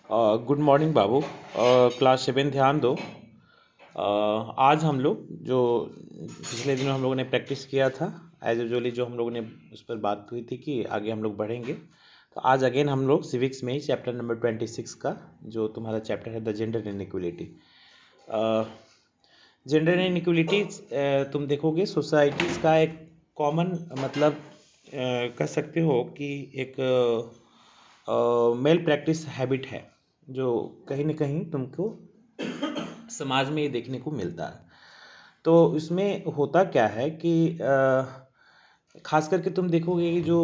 Good morning बाबू। Class 7 ध्यान दो। आज हम लोग जो पिछले दिनों हम लोगों ने प्रैक्टिस किया था, एज यूजुअली जो हम लोगों ने उस पर बात हुई थी कि आगे हम लोग बढ़ेंगे। तो आज अगेन हम लोग सिविक्स में ही चैप्टर नंबर 26 का जो तुम्हारा चैप्टर है the gender inequality. Gender inequality तुम देखोगे सोसाइटीज़ का एक कॉमन मतलब कह सकते हो कि एक मेल प्रैक्टिस हैबिट है जो कहीं ना कहीं तुमको समाज में ये देखने को मिलता है। तो इसमें होता क्या है कि खास करके तुम देखोगे कि जो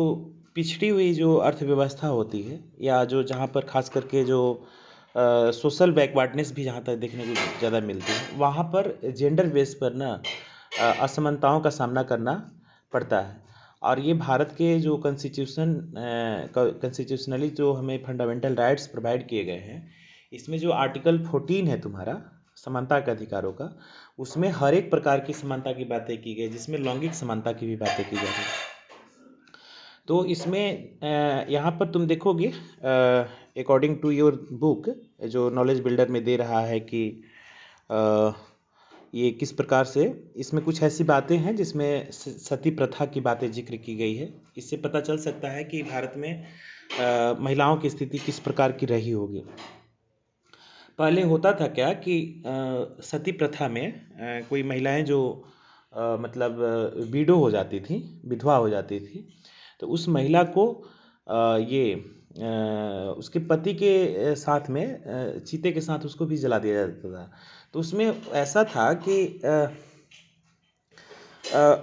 पिछड़ी हुई जो अर्थव्यवस्था होती है या जो जहाँ पर खास करके जो सोशल बैकवर्डनेस भी जहाँ तक देखने को ज़्यादा मिलती है, वहाँ पर जेंडर बेस पर ना असमानताओं का सामना करना पड़ता है। और ये भारत के जो कॉन्स्टिट्यूशनली जो हमें फंडामेंटल राइट्स प्रोवाइड किए गए हैं, इसमें जो आर्टिकल 14 है तुम्हारा समानता के अधिकारों का, उसमें हर एक प्रकार की समानता की बातें की गई, जिसमें लैंगिक समानता की भी बातें की जाती है। तो इसमें यहाँ पर तुम देखोगे अकॉर्डिंग टू योर बुक जो नॉलेज बिल्डर में दे रहा है कि ये किस प्रकार से, इसमें कुछ ऐसी बातें हैं जिसमें सती प्रथा की बातें जिक्र की गई है। इससे पता चल सकता है कि भारत में महिलाओं की स्थिति किस प्रकार की रही होगी। पहले होता था क्या कि सती प्रथा में कोई महिलाएं जो मतलब विडो हो जाती थी, विधवा हो जाती थी, तो उस महिला को उसके पति के साथ में चीते के साथ उसको भी जला दिया जाता था। तो उसमें ऐसा था कि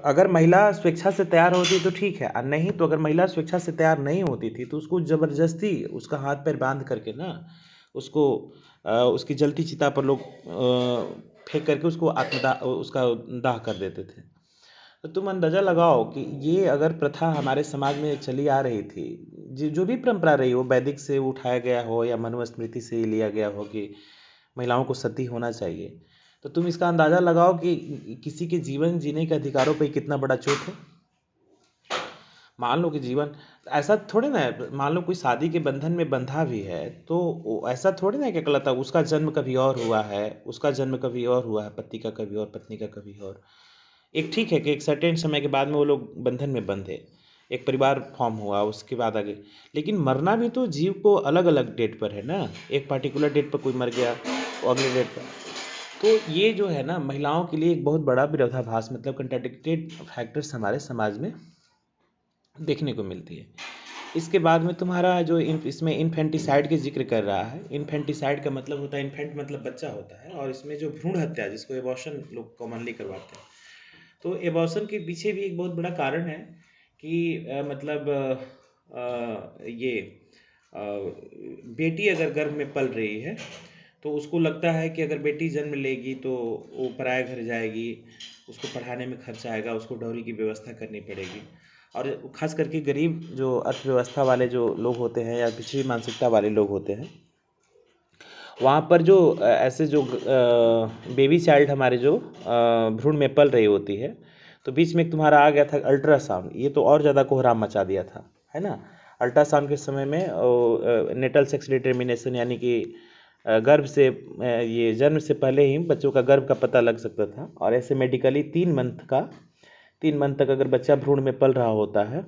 अगर महिला स्वेच्छा से तैयार होती तो ठीक है, और नहीं तो अगर महिला स्वेच्छा से तैयार नहीं होती थी तो उसको ज़बरदस्ती उसका हाथ पैर बांध करके ना उसको उसकी जलती चिता पर लोग फेंक करके उसको आत्मदाह उसका दाह कर देते थे। तो तुम अंदाज़ा लगाओ कि ये अगर प्रथा हमारे समाज में चली आ रही थी, जो भी परंपरा रही हो, वैदिक से उठाया गया हो या मनुस्मृति से लिया गया हो कि महिलाओं को सती होना चाहिए, तो तुम इसका अंदाज़ा लगाओ कि किसी के जीवन जीने के अधिकारों पर कितना बड़ा चोट है। मान लो कि जीवन ऐसा थोड़े ना है, मान लो कोई शादी के बंधन में बंधा भी है तो ऐसा थोड़े ना कि कहलाता उसका जन्म कभी और हुआ है, उसका जन्म कभी और हुआ है, पति का कभी और, पत्नी का कभी और। एक ठीक है कि एक सर्टेन समय के बाद में वो लोग बंधन में बंधे, एक परिवार फॉर्म हुआ, उसके बाद आगे, लेकिन मरना भी तो जीव को अलग अलग डेट पर है ना। एक पर्टिकुलर डेट पर कोई मर गया, वो अगले डेट पर। तो ये जो है ना महिलाओं के लिए एक बहुत बड़ा विरोधाभास मतलब कंट्राडिक्टेड फैक्टर्स हमारे समाज में देखने को मिलती है। इसके बाद में तुम्हारा जो इसमें इन्फेंटिसाइड के जिक्र कर रहा है। इन्फेंटिसाइड का मतलब होता है, इन्फेंट मतलब बच्चा होता है, और इसमें जो भ्रूण हत्या जिसको एबॉर्शन लोग कॉमनली करवाते हैं, तो एबॉर्शन के पीछे भी एक बहुत बड़ा कारण है कि मतलब ये बेटी अगर गर्भ में पल रही है तो उसको लगता है कि अगर बेटी जन्म लेगी तो वो पराया घर जाएगी, उसको पढ़ाने में खर्चा आएगा, उसको डॉरी की व्यवस्था करनी पड़ेगी। और खास करके गरीब जो अर्थव्यवस्था वाले जो लोग होते हैं या पिछड़ी मानसिकता वाले लोग होते हैं, वहाँ पर जो ऐसे जो बेबी चाइल्ड हमारे जो भ्रूण में पल रही होती है, तो बीच में एक तुम्हारा आ गया था अल्ट्रासाउंड। ये तो और ज़्यादा कोहराम मचा दिया था, है ना। अल्ट्रासाउंड के समय में नेटल सेक्स डिटर्मिनेशन यानी कि गर्भ से ये जन्म से पहले ही बच्चों का गर्भ का पता लग सकता था। और ऐसे मेडिकली 3 मंथ तक अगर बच्चा भ्रूण में पल रहा होता है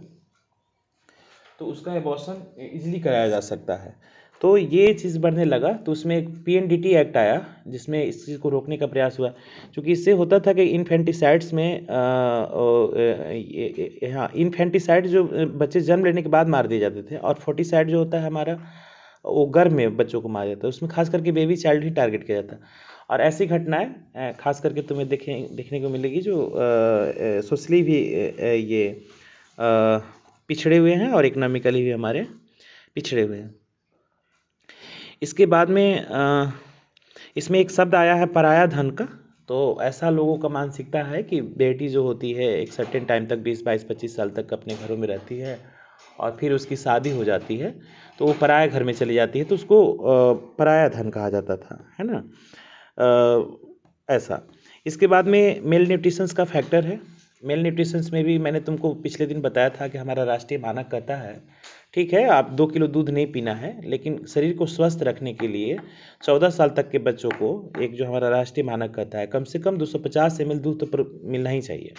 तो उसका एबॉर्शन इजीली कराया जा सकता है। तो ये चीज़ बढ़ने लगा, तो उसमें एक PNDT एक्ट आया जिसमें इस चीज़ को रोकने का प्रयास हुआ, क्योंकि इससे होता था कि इन्फेंटिसाइड्स में हाँ, इन्फेंटिसाइड जो बच्चे जन्म लेने के बाद मार दिए जाते थे, और फोर्टिसाइड जो होता है हमारा वो गर्भ में बच्चों को मारा जाता है, उसमें खास करके बेबी चाइल्ड ही टारगेट किया जाता है। और ऐसी घटनाएं खास करके तुम्हें देखने को मिलेगी जो सोशली भी ये पिछड़े हुए हैं और इकोनॉमिकली भी हमारे पिछड़े हुए हैं। इसके बाद में इसमें एक शब्द आया है पराया धन का। तो ऐसा लोगों का मानसिकता है कि बेटी जो होती है एक सर्टेन टाइम तक 20, 22, 25 साल तक अपने घरों में रहती है, और फिर उसकी शादी हो जाती है तो वो पराया घर में चली जाती है, तो उसको पराया धन कहा जाता था, है ना। ऐसा। इसके बाद में मेल न्यूट्रिशंस का फैक्टर है। मेल न्यूट्रिशंस में भी मैंने तुमको पिछले दिन बताया था कि हमारा राष्ट्रीय मानक कहता है ठीक है, आप 2 किलो दूध नहीं पीना है, लेकिन शरीर को स्वस्थ रखने के लिए 14 साल तक के बच्चों को एक जो हमारा राष्ट्रीय मानक कहता है, कम से कम 250 ml दूध तो मिलना ही चाहिए।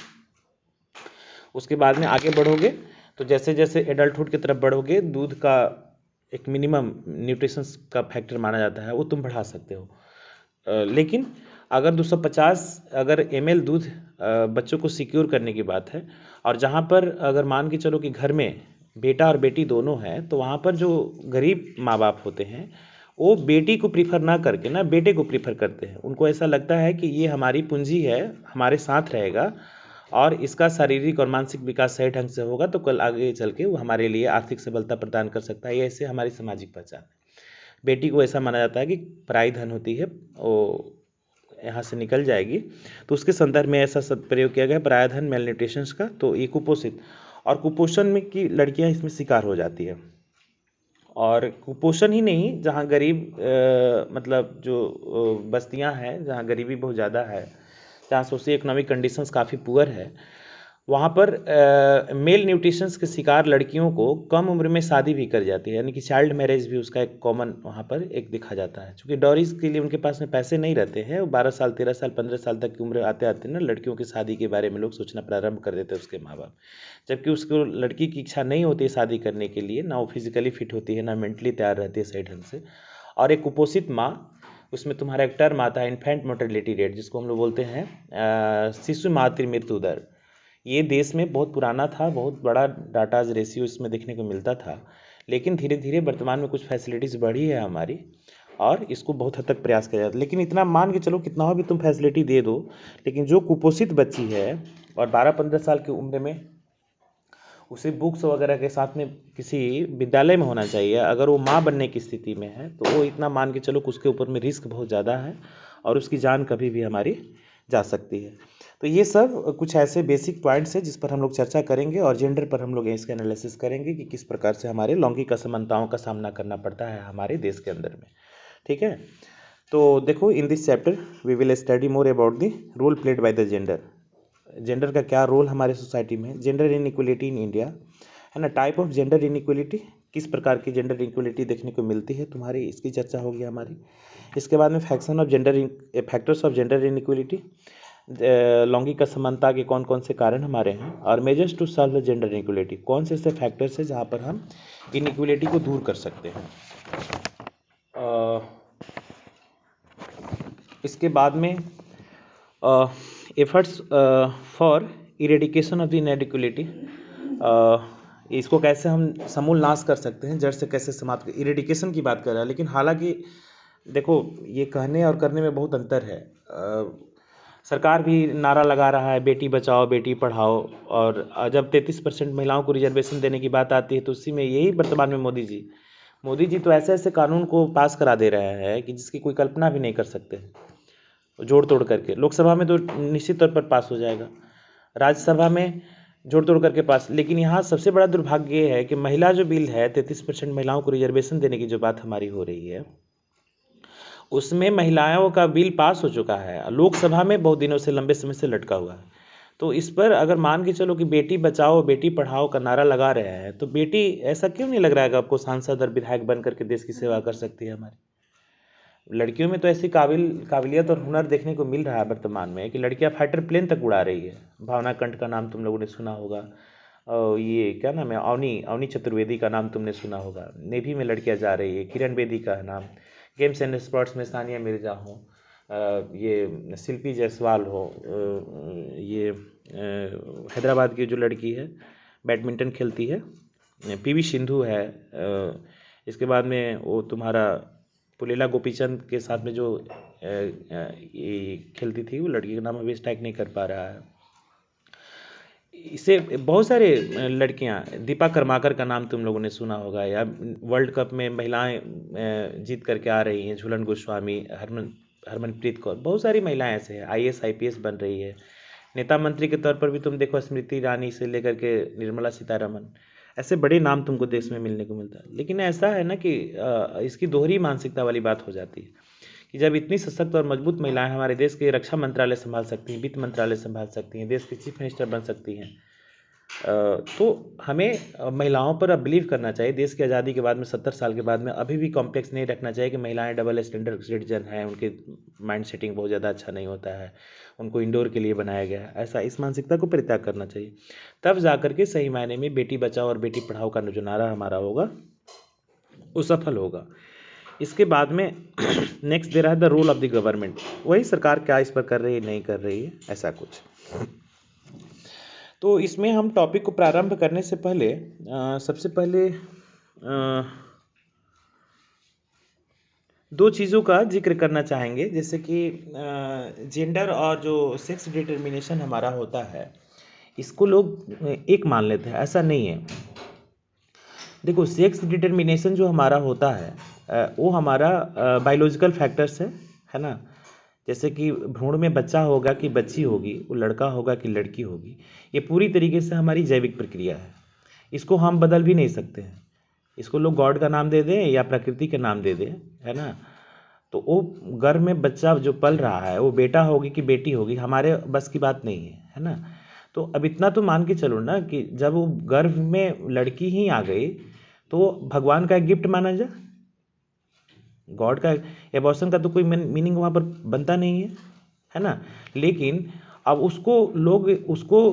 उसके बाद में आगे बढ़ोगे तो जैसे जैसे एडल्टहुड की तरफ बढ़ोगे, दूध का एक मिनिमम न्यूट्रिशंस का फैक्टर माना जाता है, वो तुम बढ़ा सकते हो। लेकिन अगर 250 अगर ml दूध बच्चों को सिक्योर करने की बात है, और जहाँ पर अगर मान के चलो कि घर में बेटा और बेटी दोनों हैं, तो वहाँ पर जो गरीब माँ बाप होते हैं वो बेटी को प्रीफर ना करके ना बेटे को प्रीफर करते हैं। उनको ऐसा लगता है कि ये हमारी पूंजी है, हमारे साथ रहेगा और इसका शारीरिक और मानसिक विकास सही ढंग से होगा तो कल आगे चल के वो हमारे लिए आर्थिक सबलता प्रदान कर सकता है। ये ऐसे हमारी सामाजिक पहचान है। बेटी को ऐसा माना जाता है कि पराई धन होती है, वो यहाँ से निकल जाएगी, तो उसके संदर्भ में ऐसा सब प्रयोग किया गया पराया धन मेल न्यूट्रिशंस का। तो ये कुपोषित और कुपोषण में की लड़कियाँ इसमें शिकार हो जाती है। और कुपोषण ही नहीं, जहाँ गरीब मतलब जो बस्तियाँ हैं जहाँ गरीबी बहुत ज़्यादा है, जहाँ सोशियो इकोनॉमिक कंडीशंस काफ़ी पुअर है, वहाँ पर मेल न्यूट्रिशंस के शिकार लड़कियों को कम उम्र में शादी भी कर जाती है, यानी कि चाइल्ड मैरिज भी उसका एक कॉमन वहाँ पर एक दिखा जाता है। क्योंकि डॉरीज के लिए उनके पास में पैसे नहीं रहते हैं, वो 12 साल 13 साल 15 साल तक की उम्र आते आते ना लड़कियों की शादी के बारे में लोग सोचना प्रारंभ कर देते हैं उसके माँ बाप। जबकि उसको लड़की की इच्छा नहीं होती है शादी करने के लिए, ना वो फिजिकली फिट होती है, ना मेंटली तैयार रहती है सही ढंग से। और एक कुपोषित माँ, उसमें तुम्हारा एक टर्म आता है इन्फेंट मोर्टेलिटी रेट, जिसको हम लोग बोलते हैं शिशु मातृ मृत्यु दर। ये देश में बहुत पुराना था, बहुत बड़ा डाटाज रेशियो इसमें देखने को मिलता था, लेकिन धीरे धीरे वर्तमान में कुछ फैसिलिटीज़ बढ़ी है हमारी और इसको बहुत हद तक प्रयास किया जाता है। लेकिन इतना मान के चलो कितना हो भी तुम फैसिलिटी दे दो, लेकिन जो कुपोषित बच्ची है और 12-15 साल की उम्र में उसे बुक्स वगैरह के साथ में किसी विद्यालय में होना चाहिए, अगर वो माँ बनने की स्थिति में है तो वो इतना मान के चलो कि उसके ऊपर में रिस्क बहुत ज़्यादा है और उसकी जान कभी भी हमारी जा सकती है। तो ये सब कुछ ऐसे बेसिक पॉइंट्स हैं जिस पर हम लोग चर्चा करेंगे और जेंडर पर हम लोग इसका एनालिसिस करेंगे कि किस प्रकार से हमारे लैंगिक असमानताओं का सामना करना पड़ता है हमारे देश के अंदर में। ठीक है, तो देखो in this chapter we will study more about the role played by the gender. Gender का क्या रोल हमारे सोसाइटी में, जेंडर इनइक्वलिटी इन इंडिया है ना, टाइप ऑफ जेंडर इनइक्वलिटी, किस प्रकार की जेंडर इनइक्वलिटी देखने को मिलती है तुम्हारी, इसकी चर्चा होगी हमारी। इसके बाद में फैक्टर्स ऑफ जेंडर इनइक्वलिटी, लैंगिक असमानता के कौन कौन से कारण हमारे हैं, और measures to solve the gender inequality, कौन से ऐसे फैक्टर्स हैं जहाँ पर हम इनइक्वलिटी को दूर कर सकते हैं। इसके बाद में efforts for eradication of the inequality, इसको कैसे हम समूल नाश कर सकते हैं, जड़ से कैसे समाप्त, इरेडिकेशन की बात कर रहा है। लेकिन हालांकि देखो ये कहने और करने में बहुत अंतर है। सरकार भी नारा लगा रहा है बेटी बचाओ बेटी पढ़ाओ, और जब 33% महिलाओं को रिजर्वेशन देने की बात आती है तो उसी में यही वर्तमान में मोदी जी तो ऐसे ऐसे कानून को पास करा दे रहे हैं कि जिसकी कोई कल्पना भी नहीं कर सकते, जोड़ तोड़ करके। लोकसभा में तो निश्चित तौर पर पास हो जाएगा, राज्यसभा में जोड़ तोड़ करके पास। लेकिन यहाँ सबसे बड़ा दुर्भाग्य ये है कि महिला जो बिल है 33% महिलाओं को रिजर्वेशन देने की जो बात हमारी हो रही है, उसमें महिलाओं का बिल पास हो चुका है, लोकसभा में बहुत दिनों से लंबे समय से लटका हुआ है। तो इस पर अगर मान के चलो कि बेटी बचाओ बेटी पढ़ाओ का नारा लगा रहे हैं, तो बेटी ऐसा क्यों नहीं लग रहा है कि आपको सांसद और विधायक बन करके देश की सेवा कर सकती है हमारी। लड़कियों में तो ऐसी काबिलियत और हुनर देखने को मिल रहा है वर्तमान में कि लड़कियां फाइटर प्लेन तक उड़ा रही है। भावना कंठ का नाम तुम लोगों ने सुना होगा, और ये क्या नाम है, अवनी चतुर्वेदी का नाम तुमने सुना होगा। नेवी में लड़कियां जा रही है, किरण बेदी का नाम, गेम्स एंड स्पोर्ट्स में सानिया मिर्जा हो, ये शिल्पी जायसवाल हो, ये हैदराबाद की जो लड़की है बैडमिंटन खेलती है, पीवी सिंधु है, इसके बाद में वो तुम्हारा पुलेला गोपीचंद के साथ में जो ये खेलती थी, वो लड़की का नाम अभी स्ट्राइक नहीं कर पा रहा है। इसे बहुत सारे लड़कियां, दीपा कर्माकर का नाम तुम लोगों ने सुना होगा, या वर्ल्ड कप में महिलाएं जीत करके आ रही हैं, झूलन गोस्वामी, हरमनप्रीत कौर, बहुत सारी महिलाएं ऐसे हैं, IAS IPS बन रही है। नेता मंत्री के तौर पर भी तुम देखो स्मृति ईरानी से लेकर के निर्मला सीतारमन, ऐसे बड़े नाम तुमको देश में मिलने को मिलता है। लेकिन ऐसा है ना कि इसकी दोहरी मानसिकता वाली बात हो जाती है कि जब इतनी सशक्त और मजबूत महिलाएं हमारे देश के रक्षा मंत्रालय संभाल सकती हैं, वित्त मंत्रालय संभाल सकती हैं, देश की चीफ मिनिस्टर बन सकती हैं, तो हमें महिलाओं पर अब बिलीव करना चाहिए। देश की आज़ादी के बाद में 70 साल के बाद में अभी भी कॉम्प्लेक्स नहीं रखना चाहिए कि महिलाएं डबल स्टैंडर्ड सिटीजन हैं, उनके माइंड सेटिंग बहुत ज़्यादा अच्छा नहीं होता है, उनको इंडोर के लिए बनाया गया है। ऐसा इस मानसिकता को परित्याग करना चाहिए, तब जा करके सही मायने में बेटी बचाओ और बेटी पढ़ाओ का जो नारा हमारा होगा वो सफल होगा। इसके बाद में नेक्स्ट दे रहा है the role of the government. वही सरकार क्या इस पर कर रही है नहीं कर रही है ऐसा कुछ। तो इसमें हम टॉपिक को प्रारंभ करने से पहले सबसे पहले दो चीज़ों का जिक्र करना चाहेंगे, जैसे कि जेंडर और जो सेक्स डिटर्मिनेशन हमारा होता है इसको लोग एक मान लेते हैं, ऐसा नहीं है। देखो, सेक्स डिटर्मिनेशन जो हमारा होता है वो हमारा बायोलॉजिकल फैक्टर्स है ना। जैसे कि भ्रूण में बच्चा होगा कि बच्ची होगी, वो लड़का होगा कि लड़की होगी, ये पूरी तरीके से हमारी जैविक प्रक्रिया है। इसको हम बदल भी नहीं सकते हैं। इसको लोग गॉड का नाम दे दें या प्रकृति का नाम दे दें, है ना। तो वो गर्भ में बच्चा जो पल रहा है वो बेटा होगी कि बेटी होगी, हमारे बस की बात नहीं है ना। तो अब इतना तो मान के चलो ना कि जब वो गर्भ में लड़की ही आ गई तो भगवान का एक गिफ्ट माना जाए। गॉड का एबॉर्शन का तो कोई मीनिंग वहाँ पर बनता नहीं है ना। लेकिन अब उसको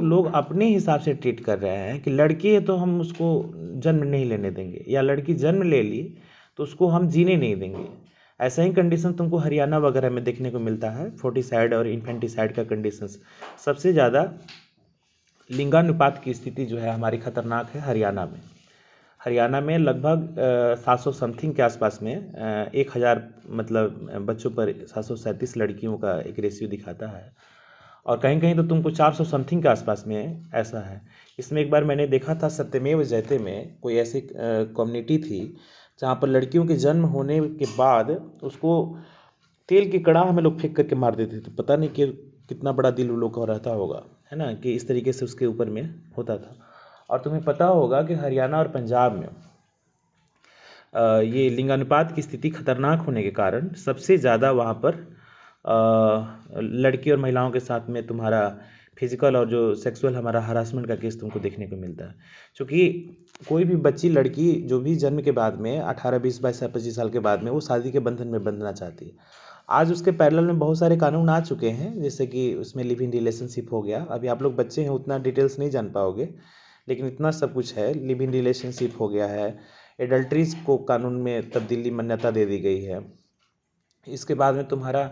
लोग अपने हिसाब से ट्रीट कर रहे हैं कि लड़की है तो हम उसको जन्म नहीं लेने देंगे, या लड़की जन्म ले ली तो उसको हम जीने नहीं देंगे। ऐसा ही कंडीशन तुमको हरियाणा वगैरह में देखने को मिलता है। फोर्टिसाइड और इन्फेंटिसाइड का कंडीशंस सबसे ज़्यादा लिंगानुपात की स्थिति जो है हमारी खतरनाक है हरियाणा में। हरियाणा में लगभग 700 समथिंग के आसपास में 1000 मतलब बच्चों पर 737 लड़कियों का एक रेशियो दिखाता है, और कहीं कहीं तो तुमको 400 समथिंग के आसपास में ऐसा है। इसमें एक बार मैंने देखा था सत्यमेव जयते में कोई ऐसी कम्युनिटी थी जहाँ पर लड़कियों के जन्म होने के बाद उसको तेल की कड़ाह में लोग फेंक करके मार देते थे। पता नहीं कि कितना बड़ा दिल लोग का रहता होगा, है ना, कि इस तरीके से उसके ऊपर में होता था। और तुम्हें पता होगा कि हरियाणा और पंजाब में ये लिंगानुपात की स्थिति खतरनाक होने के कारण सबसे ज़्यादा वहाँ पर लड़की और महिलाओं के साथ में तुम्हारा फिजिकल और जो सेक्सुअल हमारा हरासमेंट का केस तुमको देखने को मिलता है। क्योंकि कोई भी बच्ची लड़की जो भी जन्म के बाद में 18, 20, 22, 25 साल के बाद में वो शादी के बंधन में बंधना चाहती है। आज उसके पैरेलल में बहुत सारे कानून आ चुके हैं, जैसे कि उसमें लिव इन रिलेशनशिप हो गया। अभी आप लोग बच्चे हैं, उतना डिटेल्स नहीं जान पाओगे, लेकिन इतना सब कुछ है। लिव इन रिलेशनशिप हो गया है, एडल्ट्रीज को कानून में तब्दीली मान्यता दे दी गई है। इसके बाद में तुम्हारा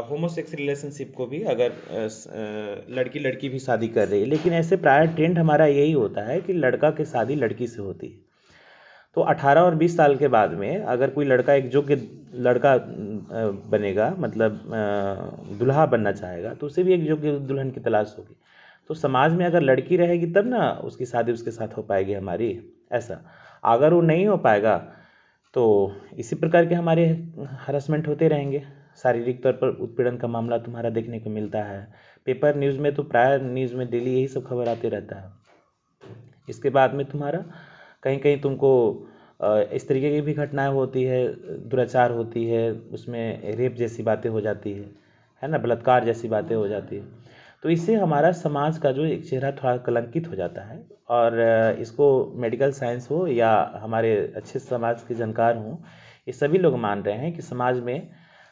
होमोसेक्स रिलेशनशिप को भी अगर लड़की लड़की भी शादी कर रही है, लेकिन ऐसे प्राय ट्रेंड हमारा यही होता है कि लड़का की शादी लड़की से होती है। तो 18 और 20 साल के बाद में अगर कोई लड़का एक योग्य लड़का बनेगा, मतलब दुल्हा बनना चाहेगा, तो उसे भी एक योग्य दुल्हन की तलाश होगी। तो समाज में अगर लड़की रहेगी तब ना उसकी शादी उसके साथ हो पाएगी हमारी। ऐसा अगर वो नहीं हो पाएगा तो इसी प्रकार के हमारे हरासमेंट होते रहेंगे। शारीरिक तौर पर उत्पीड़न का मामला तुम्हारा देखने को मिलता है। पेपर न्यूज़ में तो प्राय न्यूज़ में डेली यही सब खबर आते रहता है। इसके बाद में तुम्हारा कहीं कहीं तुमको इस तरीके की भी घटनाएं होती है, दुराचार होती है, उसमें रेप जैसी बातें हो जाती है ना, बलात्कार जैसी बातें हो जाती है। तो इससे हमारा समाज का जो एक चेहरा थोड़ा कलंकित हो जाता है। और इसको मेडिकल साइंस हो या हमारे अच्छे समाज के जानकार हों, ये सभी लोग मान रहे हैं कि समाज में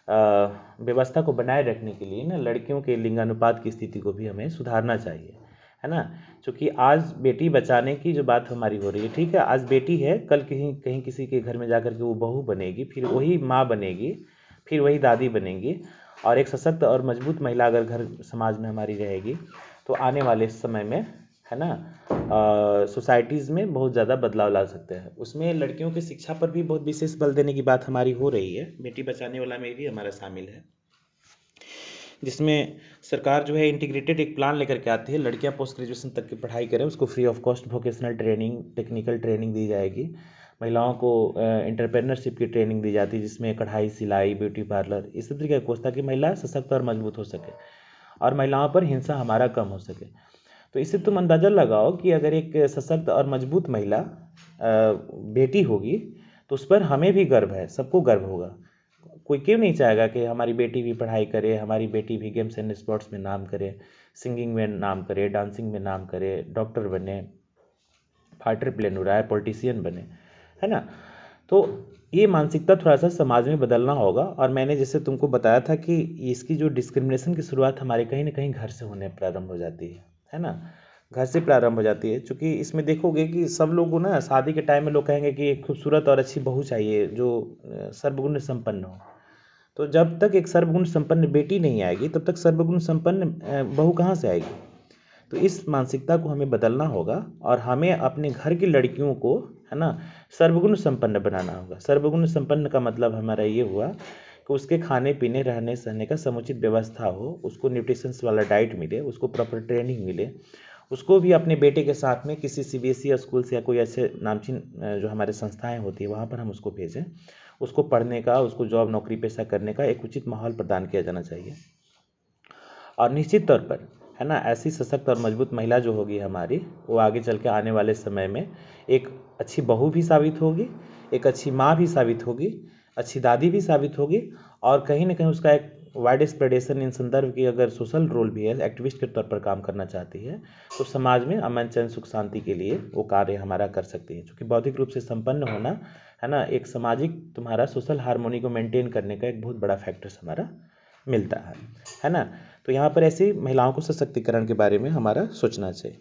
व्यवस्था को बनाए रखने के लिए ना लड़कियों के लिंगानुपात की स्थिति को भी हमें सुधारना चाहिए, है ना। क्योंकि आज बेटी बचाने की जो बात हमारी हो रही है, ठीक है, आज बेटी है, कल कहीं कहीं किसी के घर में जाकर के वो बहू बनेगी, फिर वही माँ बनेगी, फिर वही दादी बनेगी। और एक सशक्त और मजबूत महिला अगर घर समाज में हमारी रहेगी तो आने वाले समय में, है ना, सोसाइटीज़ में बहुत ज़्यादा बदलाव ला सकते हैं। उसमें लड़कियों की शिक्षा पर भी बहुत विशेष बल देने की बात हमारी हो रही है। बेटी बचाने वाला में भी हमारा शामिल है, जिसमें सरकार जो है इंटीग्रेटेड एक प्लान लेकर के आती है। लड़कियां पोस्ट ग्रेजुएशन तक की पढ़ाई करें, उसको free of cost vocational training, technical training दी जाएगी। महिलाओं को एंटरप्रेन्योरशिप की ट्रेनिंग दी जाती है, जिसमें कढ़ाई, सिलाई, ब्यूटी पार्लर, इस तरीके का कोर्स, ताकि महिला सशक्त और मजबूत हो सके और महिलाओं पर हिंसा हमारा कम हो सके। तो इससे तुम अंदाज़ा लगाओ कि अगर एक सशक्त और मजबूत महिला बेटी होगी तो उस पर हमें भी गर्व है, सबको गर्व होगा। कोई क्यों नहीं चाहेगा कि हमारी बेटी भी पढ़ाई करे, हमारी बेटी भी गेम्स एंड स्पोर्ट्स में नाम करे, सिंगिंग में नाम करे, डांसिंग में नाम करे, डॉक्टर बने, फाइटर प्लेन उड़ाए, पॉलिटिशियन बने, है ना। तो ये मानसिकता थोड़ा सा समाज में बदलना होगा। और मैंने जैसे तुमको बताया था कि इसकी जो डिस्क्रिमिनेशन की शुरुआत हमारे कहीं ना कहीं घर से होने प्रारंभ हो जाती है ना। घर से प्रारंभ हो जाती है, क्योंकि इसमें देखोगे कि सब लोग ना शादी के टाइम में लोग कहेंगे कि एक खूबसूरत और अच्छी बहू चाहिए जो सर्वगुण संपन्न हो। तो जब तक एक सर्वगुण संपन्न बेटी नहीं आएगी तब तक सर्वगुण संपन्न बहू कहाँ से आएगी। तो इस मानसिकता को हमें बदलना होगा और हमें अपने घर की लड़कियों को, है ना, सर्वगुण संपन्न बनाना होगा। सर्वगुण संपन्न का मतलब हमारा ये हुआ कि उसके खाने पीने, रहने सहने का समुचित व्यवस्था हो, उसको न्यूट्रिशंस वाला डाइट मिले, उसको प्रॉपर ट्रेनिंग मिले, उसको भी अपने बेटे के साथ में किसी CBSE स्कूल से या कोई ऐसे नामचीन जो हमारे संस्थाएं होती है वहाँ पर हम उसको भेजें। उसको पढ़ने का, उसको जॉब नौकरी पेशा करने का एक उचित माहौल प्रदान किया जाना चाहिए। और निश्चित तौर पर, है ना, ऐसी सशक्त और मजबूत महिला जो होगी हमारी, वो आगे चल के आने वाले समय में एक अच्छी बहू भी साबित होगी, एक अच्छी माँ भी साबित होगी, अच्छी दादी भी साबित होगी। और कहीं ना कहीं उसका एक वाइड स्प्रेडेशन इन संदर्भ की अगर सोशल रोल भी है, एक्टिविस्ट के तौर पर काम करना चाहती है, तो समाज में अमन चैन सुख शांति के लिए वो कार्य हमारा कर सकती है। क्योंकि बौद्धिक रूप से संपन्न होना, है ना, एक सामाजिक तुम्हारा सोशल हार्मोनी को मेंटेन करने का एक बहुत बड़ा फैक्टर्स हमारा मिलता है ना। तो यहाँ पर ऐसी महिलाओं को सशक्तिकरण के बारे में हमारा सोचना चाहिए।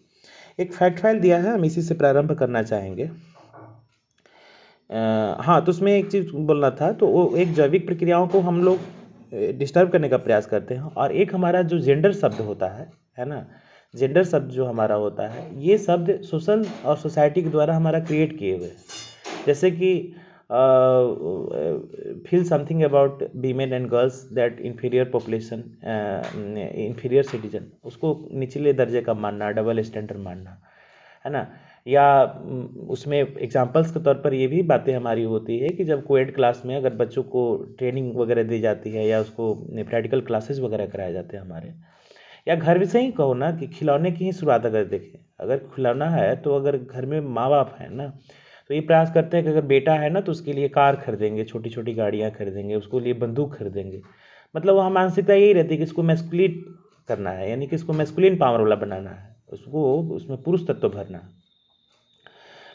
एक फैक्ट फाइल दिया है, हम इसी से प्रारंभ करना चाहेंगे। हाँ, तो उसमें एक चीज़ बोलना था, तो वो एक जैविक प्रक्रियाओं को हम लोग डिस्टर्ब करने का प्रयास करते हैं। और एक हमारा जो जेंडर शब्द होता है ना, जेंडर शब्द जो हमारा होता है, ये शब्द सोशल और सोसाइटी के द्वारा हमारा क्रिएट किए हुए, जैसे कि feel something about women and girls that inferior population, inferior citizen, उसको निचले दर्जे का मानना, डबल स्टैंडर्ड मानना, है ना। या उसमें एग्जाम्पल्स के तौर पर ये भी बातें हमारी होती है कि जब कोएड क्लास में अगर बच्चों को ट्रेनिंग वगैरह दी जाती है या उसको प्रैक्टिकल क्लासेस वगैरह कराए जाते हैं हमारे, या घर से ही कहो ना कि खिलौने की ही शुरुआत अगर देखें, अगर खिलौना है तो अगर घर में माँ बाप है ना, तो ये प्रयास करते हैं कि अगर बेटा है ना तो उसके लिए कार खरीदेंगे, छोटी छोटी गाड़ियाँ खरीदेंगे, उसको लिए बंदूक खरीदेंगे। मतलब वहाँ मानसिकता यही रहती है कि इसको मैस्कुलिन करना है, यानी कि इसको मैस्कुलिन पावर वाला बनाना है, उसको उसमें पुरुष तत्व भरना है।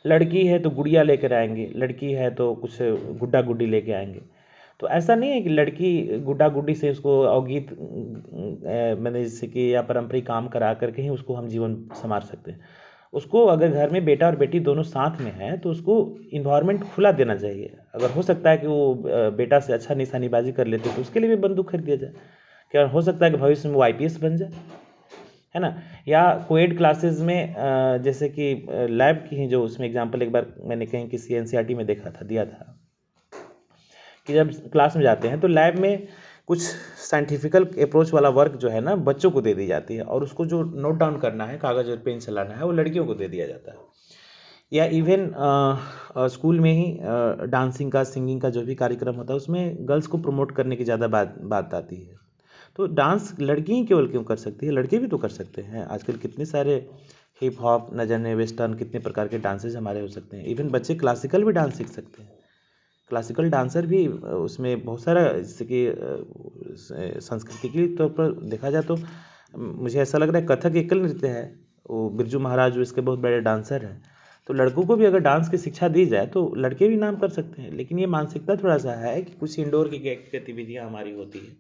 लड़की है तो गुड़िया लेकर आएंगे, लड़की है तो कुछ गुड्डा गुड्डी लेके आएंगे। तो ऐसा नहीं है कि लड़की गुड्डा गुड्डी से उसको अवगीत मैंने जैसे कि या पारंपरिक काम करा करके ही उसको हम जीवन संवार सकते हैं। उसको अगर घर में बेटा और बेटी दोनों साथ में हैं तो उसको इन्वायरमेंट खुला देना चाहिए। अगर हो सकता है कि वो बेटा से अच्छा निशानेबाजी कर लेते तो उसके लिए भी बंदूक खरीद दिया जाए। क्या हो सकता है कि भविष्य में वो IPS बन जाए, है ना। या कोएड क्लासेस में जैसे कि लैब की ही जो उसमें एग्जांपल एक बार मैंने कहीं किसी NCERT में देखा था, दिया था कि जब क्लास में जाते हैं तो लैब में कुछ साइंटिफिकल अप्रोच वाला वर्क जो है ना बच्चों को दे दी जाती है, और उसको जो नोट डाउन करना है, कागज़ और पेन चलाना है, वो लड़कियों को दे दिया जाता है। या इवन स्कूल में ही डांसिंग का, सिंगिंग का जो भी कार्यक्रम होता है उसमें गर्ल्स को प्रमोट करने की ज़्यादा बात आती है। तो डांस लड़की ही केवल क्यों कर सकती है, लड़के भी तो कर सकते हैं। आजकल कितने सारे हिप हॉप, न जाने वेस्टर्न, कितने प्रकार के डांसेज हमारे हो सकते हैं। इवन बच्चे क्लासिकल भी डांस सीख सकते हैं। क्लासिकल डांसर भी उसमें बहुत सारा, जैसे कि संस्कृति के तौर पर देखा जाए तो मुझे ऐसा लग रहा है कथक एकल नृत्य है, वो बिरजू महाराज जो इसके बहुत बड़े डांसर हैं। तो लड़कों को भी अगर डांस की शिक्षा दी जाए तो लड़के भी नाम कर सकते हैं। लेकिन ये मानसिकता थोड़ा सा है कि कुछ इंडोर की गतिविधियाँ हमारी होती है,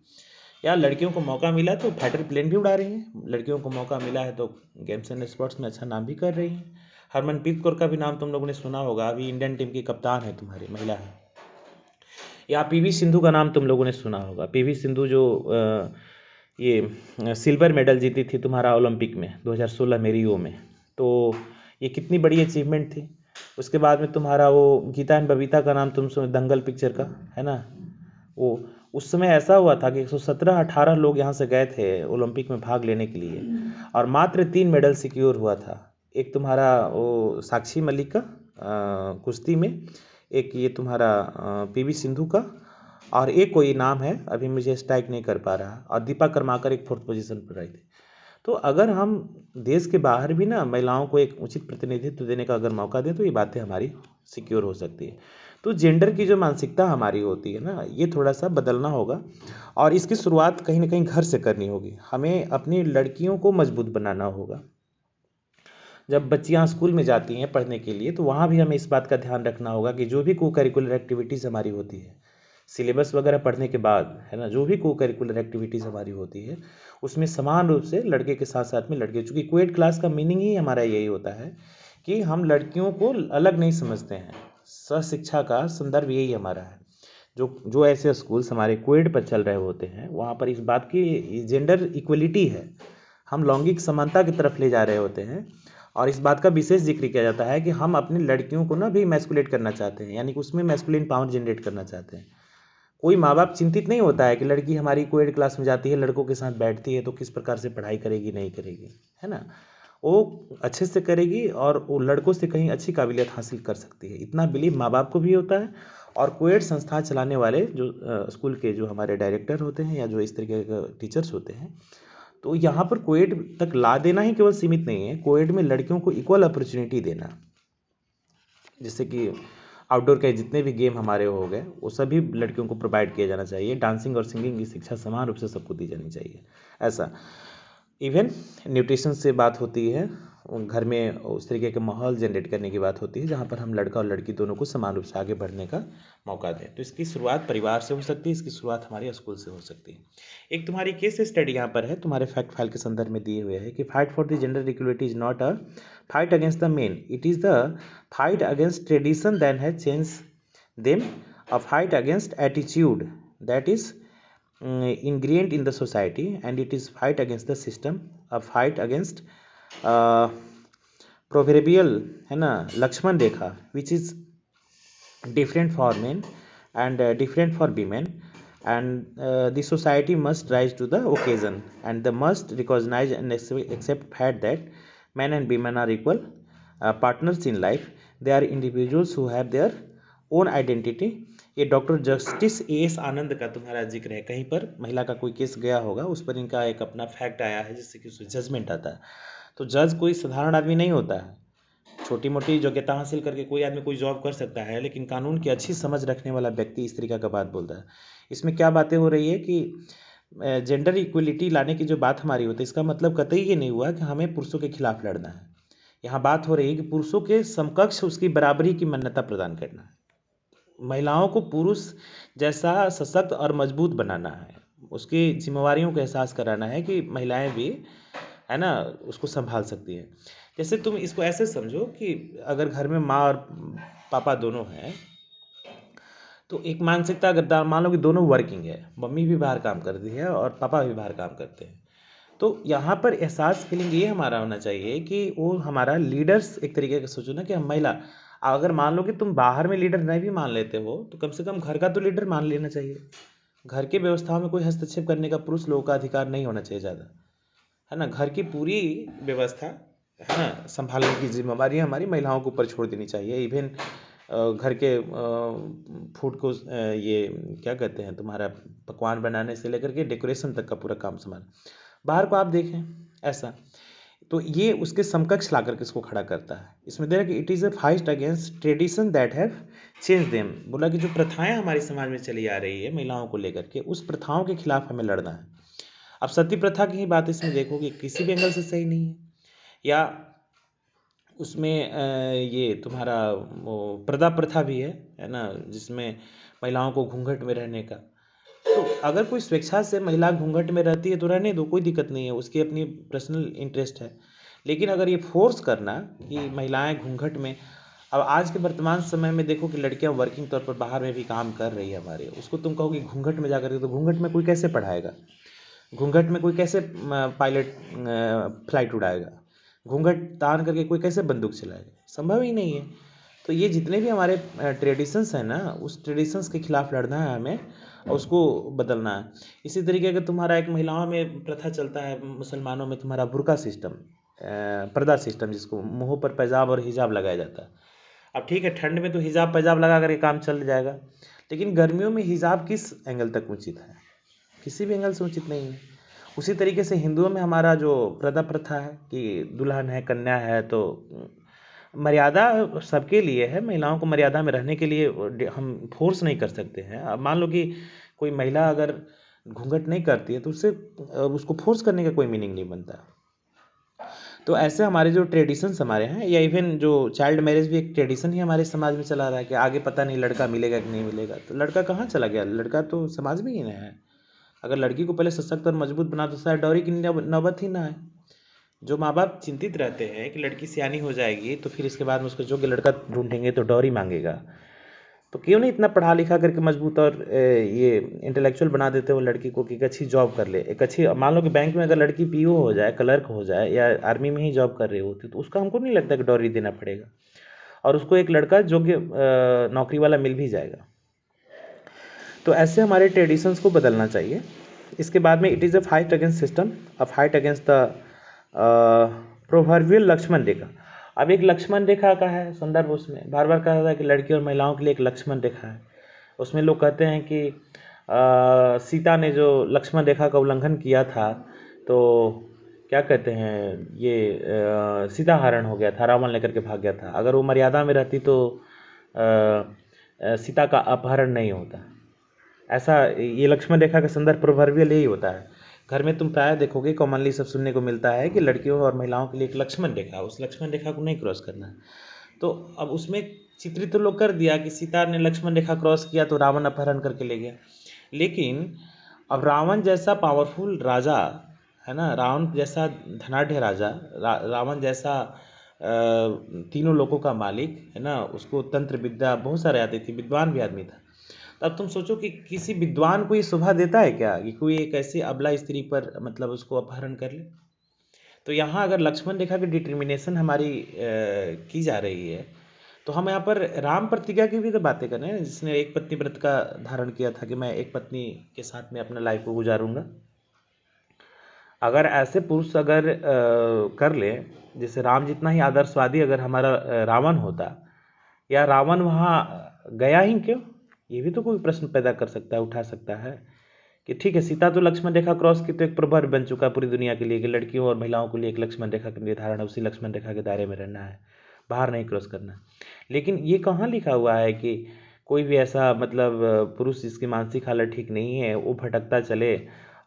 या लड़कियों को मौका मिला तो फाइटर प्लेन भी उड़ा रही हैं, लड़कियों को मौका मिला है तो गेम्स एंड स्पोर्ट्स में अच्छा नाम भी कर रही हैं। हरमनप्रीत कौर का भी नाम तुम लोगों ने सुना होगा, अभी इंडियन टीम की कप्तान है, तुम्हारी महिला है। या PV सिंधु का नाम तुम लोगों ने सुना होगा। PV सिंधु जो ये सिल्वर मेडल जीती थी तुम्हारा ओलंपिक में 2016 में रियो में, तो ये कितनी बड़ी अचीवमेंट थी। उसके बाद में तुम्हारा वो गीता एंड बबीता का नाम तुम सुन, दंगल पिक्चर का, है ना। वो उस समय ऐसा हुआ था कि 117-18 लोग यहाँ से गए थे ओलंपिक में भाग लेने के लिए, और मात्र 3 मेडल सिक्योर हुआ था। एक तुम्हारा वो साक्षी मलिक का कुश्ती में, एक ये तुम्हारा PV सिंधु का, और एक कोई नाम है अभी मुझे स्ट्राइक नहीं कर पा रहा, और दीपा कर्माकर एक 4th पोजीशन पर आई थी। तो अगर हम देश के बाहर भी ना महिलाओं को एक उचित प्रतिनिधित्व देने का अगर मौका दें तो ये बातें हमारी सिक्योर हो सकती है। तो जेंडर की जो मानसिकता हमारी होती है ना, ये थोड़ा सा बदलना होगा और इसकी शुरुआत कहीं ना कहीं घर से करनी होगी। हमें अपनी लड़कियों को मजबूत बनाना होगा। जब बच्चियां स्कूल में जाती हैं पढ़ने के लिए, तो वहाँ भी हमें इस बात का ध्यान रखना होगा कि जो भी को करिकुलर एक्टिविटीज़ हमारी होती है सिलेबस वगैरह पढ़ने के बाद, है ना, जो भी को करिकुलर एक्टिविटीज़ हमारी होती है उसमें समान रूप से लड़के के साथ साथ में लड़के, चूँकि कोएड क्लास का मीनिंग ही हमारा यही होता है कि हम लड़कियों को अलग नहीं समझते हैं। शिक्षा का संदर्भ यही हमारा है। जो जो ऐसे स्कूल्स हमारे कोएड पर चल रहे होते हैं वहाँ पर इस बात की जेंडर इक्वलिटी है, हम लैंगिक समानता की तरफ ले जा रहे होते हैं और इस बात का विशेष जिक्र किया जाता है कि हम अपनी लड़कियों को ना भी मैस्कुलेट करना चाहते हैं, यानी कि उसमें मैस्कुलिन पावर जनरेट करना चाहते हैं। कोई माँ बाप चिंतित नहीं होता है कि लड़की हमारी कोएड क्लास में जाती है, लड़कों के साथ बैठती है तो किस प्रकार से पढ़ाई करेगी नहीं करेगी, है ना, वो अच्छे से करेगी और वो लड़कों से कहीं अच्छी काबिलियत हासिल कर सकती है, इतना बिलीव माँ बाप को भी होता है। और कोएड संस्था चलाने वाले जो स्कूल के जो हमारे डायरेक्टर होते हैं या जो इस तरीके के टीचर्स होते हैं, तो यहाँ पर कोएड तक ला देना ही केवल सीमित नहीं है, कोएड में लड़कियों को इक्वल अपॉर्चुनिटी देना, जैसे कि आउटडोर के जितने भी गेम हमारे हो गए वो सभी लड़कियों को प्रोवाइड किया जाना चाहिए। डांसिंग और सिंगिंग की शिक्षा समान रूप से सबको दी जानी चाहिए। ऐसा इवन न्यूट्रिशन से बात होती है, घर में उस तरीके का माहौल जनरेट करने की बात होती है जहाँ पर हम लड़का और लड़की दोनों को समान रूप से आगे बढ़ने का मौका दें। तो इसकी शुरुआत परिवार से हो सकती है, इसकी शुरुआत हमारे स्कूल से हो सकती है। एक तुम्हारी केस स्टडी यहाँ पर है, तुम्हारे फैक्ट फाइल के संदर्भ में दिए हुए है कि fight for the gender equality is not a fight against the main, it is the fight against tradition that has change them, a fight against attitude that is ingrained in the society, and it is fight against the system, a fight against proverbial, है ना, लक्ष्मण रेखा which is different for men and different for women, and the society must rise to the occasion and they must recognize and accept fact that men and women are equal partners in life. They are individuals who have their own identity. ये doctor justice S आनंद का तुम्हारा जिक्र है, कहीं पर महिला का कोई केस गया होगा उस पर इनका एक अपना फैक्ट आया है जिससे कि उसमें जजमेंट आता है। तो जज कोई साधारण आदमी नहीं होता है, छोटी मोटी योग्यता हासिल करके कोई आदमी कोई जॉब कर सकता है, लेकिन कानून की अच्छी समझ रखने वाला व्यक्ति इस तरीका का बात बोलता है। इसमें क्या बातें हो रही है कि जेंडर इक्वलिटी लाने की जो बात हमारी होती है, इसका मतलब कतई ये नहीं हुआ कि हमें पुरुषों के खिलाफ लड़ना है। यहाँ बात हो रही है कि पुरुषों के समकक्ष उसकी बराबरी की मान्यता प्रदान करना है, महिलाओं को पुरुष जैसा सशक्त और मजबूत बनाना है, उसकी जिम्मेवारियों का एहसास कराना है कि महिलाएं भी, है ना, उसको संभाल सकती हैं। जैसे तुम इसको ऐसे समझो कि अगर घर में माँ और पापा दोनों हैं तो एक मानसिकता अगर मान लो कि दोनों वर्किंग है, मम्मी भी बाहर काम करती है और पापा भी बाहर काम करते हैं, तो यहाँ पर एहसास फीलिंग ये हमारा होना चाहिए कि वो हमारा लीडर्स एक तरीके का सोचो ना कि हम महिला, अगर मान लो कि तुम बाहर में लीडर नहीं भी मान लेते हो तो कम से कम घर का तो लीडर मान लेना चाहिए। घर के व्यवस्थाओं में कोई हस्तक्षेप करने का पुरुष लोगों का अधिकार नहीं होना चाहिए ज़्यादा, है ना। घर की पूरी व्यवस्था, है ना, संभालने की जिम्मेवारी हमारी महिलाओं के ऊपर छोड़ देनी चाहिए। इवन घर के फूड को ये क्या कहते हैं, तुम्हारा पकवान बनाने से लेकर के डेकोरेशन तक का पूरा काम संभाल, बाहर को आप देखें ऐसा, तो ये उसके समकक्ष ला करके इसको खड़ा करता है। इसमें दे रहा कि it is a fight against tradition that have change them, बोला कि जो प्रथाएं हमारे समाज में चली आ रही है महिलाओं को लेकर के, उस प्रथाओं के खिलाफ हमें लड़ना है। अब सती प्रथा की ही बात इसमें देखो कि किसी भी एंगल से सही नहीं है, या उसमें ये तुम्हारा वो प्रदा प्रथा भी है ना, जिसमें महिलाओं को घूंघट में रहने का, तो अगर कोई स्वेच्छा से महिला घूंघट में रहती है तो रहने दो, कोई दिक्कत नहीं है, उसकी अपनी पर्सनल इंटरेस्ट है। लेकिन अगर ये फोर्स करना कि महिलाएं घूंघट में, अब आज के वर्तमान समय में देखो कि लड़कियां वर्किंग तौर पर बाहर में भी काम कर रही है हमारे, उसको तुम कहो कि घूंघट में जाकर के, तो घूंघट में कोई कैसे पढ़ाएगा, घूंघट में कोई कैसे पायलट फ्लाइट उड़ाएगा, घूंघट तान करके कोई कैसे बंदूक चलाएगा, संभव ही नहीं है। तो ये जितने भी हमारे ट्रेडिशंस हैं ना, उस ट्रेडिशंस के खिलाफ लड़ना है हमें और उसको बदलना है। इसी तरीके का तुम्हारा एक महिलाओं में प्रथा चलता है, मुसलमानों में तुम्हारा बुर्का सिस्टम, पर्दा सिस्टम, जिसको मुंह पर पैजाब और हिजाब लगाया जाता है। अब ठीक है, ठंड में तो हिजाब पैजाब लगा करके काम चल जाएगा, लेकिन गर्मियों में हिजाब किस एंगल तक उचित है, किसी भी एंगल से उचित नहीं है। उसी तरीके से हिंदुओं में हमारा जो पर्दा प्रथा है कि दुल्हन है, कन्या है, तो मर्यादा सबके लिए है, महिलाओं को मर्यादा में रहने के लिए हम फोर्स नहीं कर सकते हैं। अब मान लो कि कोई महिला अगर घूंघट नहीं करती है तो उसको फोर्स करने का कोई मीनिंग नहीं बनता। तो ऐसे हमारे जो ट्रेडिशंस हमारे हैं, या इवन जो चाइल्ड मैरिज भी एक ट्रेडिशन ही हमारे समाज में चला रहा है कि आगे पता नहीं लड़का मिलेगा कि नहीं मिलेगा। तो लड़का कहाँ चला गया? लड़का तो समाज में ही नहीं है। अगर लड़की को पहले सशक्त और मजबूत बना तो शायद डॉरी की नौबत ही ना है। जो माँ बाप चिंतित रहते हैं कि लड़की सियानी हो जाएगी तो फिर इसके बाद में उसको योग्य लड़का ढूंढेंगे तो डॉरी मांगेगा, तो क्यों नहीं इतना पढ़ा लिखा करके मजबूत और ये इंटेलेक्चुअल बना देते हो लड़की को कि एक अच्छी जॉब कर ले। एक अच्छी, मान लो कि बैंक में अगर लड़की पीओ हो जाए, क्लर्क हो जाए, या आर्मी में ही जॉब कर रही होती तो उसका हमको नहीं लगता कि डॉरी देना पड़ेगा, और उसको एक लड़का योग्य नौकरी वाला मिल भी जाएगा। तो ऐसे हमारे ट्रेडिशंस को बदलना चाहिए। इसके बाद में it is a fight against system, a fight against the proverbial Lakshman rekha. अब एक लक्ष्मण रेखा का है संदर्भ, उसमें बार बार कहा जाता है कि लड़की और महिलाओं के लिए एक लक्ष्मण रेखा है। उसमें लोग कहते हैं कि सीता ने जो लक्ष्मण रेखा का उल्लंघन किया था तो क्या कहते हैं, ये सीता हरण हो गया था, रावण लेकर के भाग गया था। अगर वो मर्यादा में रहती तो सीता का अपहरण नहीं होता। ऐसा ये लक्ष्मण रेखा का संदर्भ प्रोवर्बियल यही होता है। घर में तुम प्राय देखोगे, कॉमनली सब सुनने को मिलता है कि लड़कियों और महिलाओं के लिए एक लक्ष्मण रेखा, उस लक्ष्मण रेखा को नहीं क्रॉस करना है। तो अब उसमें चित्रित तो लोग कर दिया कि सीता ने लक्ष्मण रेखा क्रॉस किया तो रावण अपहरण करके ले गया। लेकिन अब रावण जैसा पावरफुल राजा है ना, रावण जैसा धनाढ़ राजा, रावण जैसा तीनों लोगों का मालिक है ना, उसको तंत्र विद्या बहुत सारे आती थी, विद्वान भी आदमी था। तब तुम सोचो कि किसी विद्वान को ये शोभा देता है क्या कि कोई एक ऐसी अबला स्त्री पर मतलब उसको अपहरण कर ले? तो यहाँ अगर लक्ष्मण रेखा की डिटर्मिनेशन हमारी की जा रही है, तो हम यहाँ पर राम प्रतिज्ञा की भी तो बातें कर रहे हैं, जिसने एक पत्नी व्रत का धारण किया था कि मैं एक पत्नी के साथ में अपना लाइफ को गुजारूंगा। अगर ऐसे पुरुष अगर कर ले, जैसे राम जितना ही आदर्शवादी अगर हमारा रावण होता, या रावण वहाँ गया ही क्यों? ये भी तो कोई प्रश्न पैदा कर सकता है, उठा सकता है कि ठीक है, सीता तो लक्ष्मण रेखा क्रॉस की तो एक प्रवर्ब बन चुका पूरी दुनिया के लिए कि लड़कियों और महिलाओं के लिए एक लक्ष्मण रेखा का निर्धारण है, उसी लक्ष्मण रेखा के दायरे में रहना है, बाहर नहीं क्रॉस करना। लेकिन ये कहाँ लिखा हुआ है कि कोई भी ऐसा मतलब पुरुष जिसकी मानसिक हालत ठीक नहीं है वो भटकता चले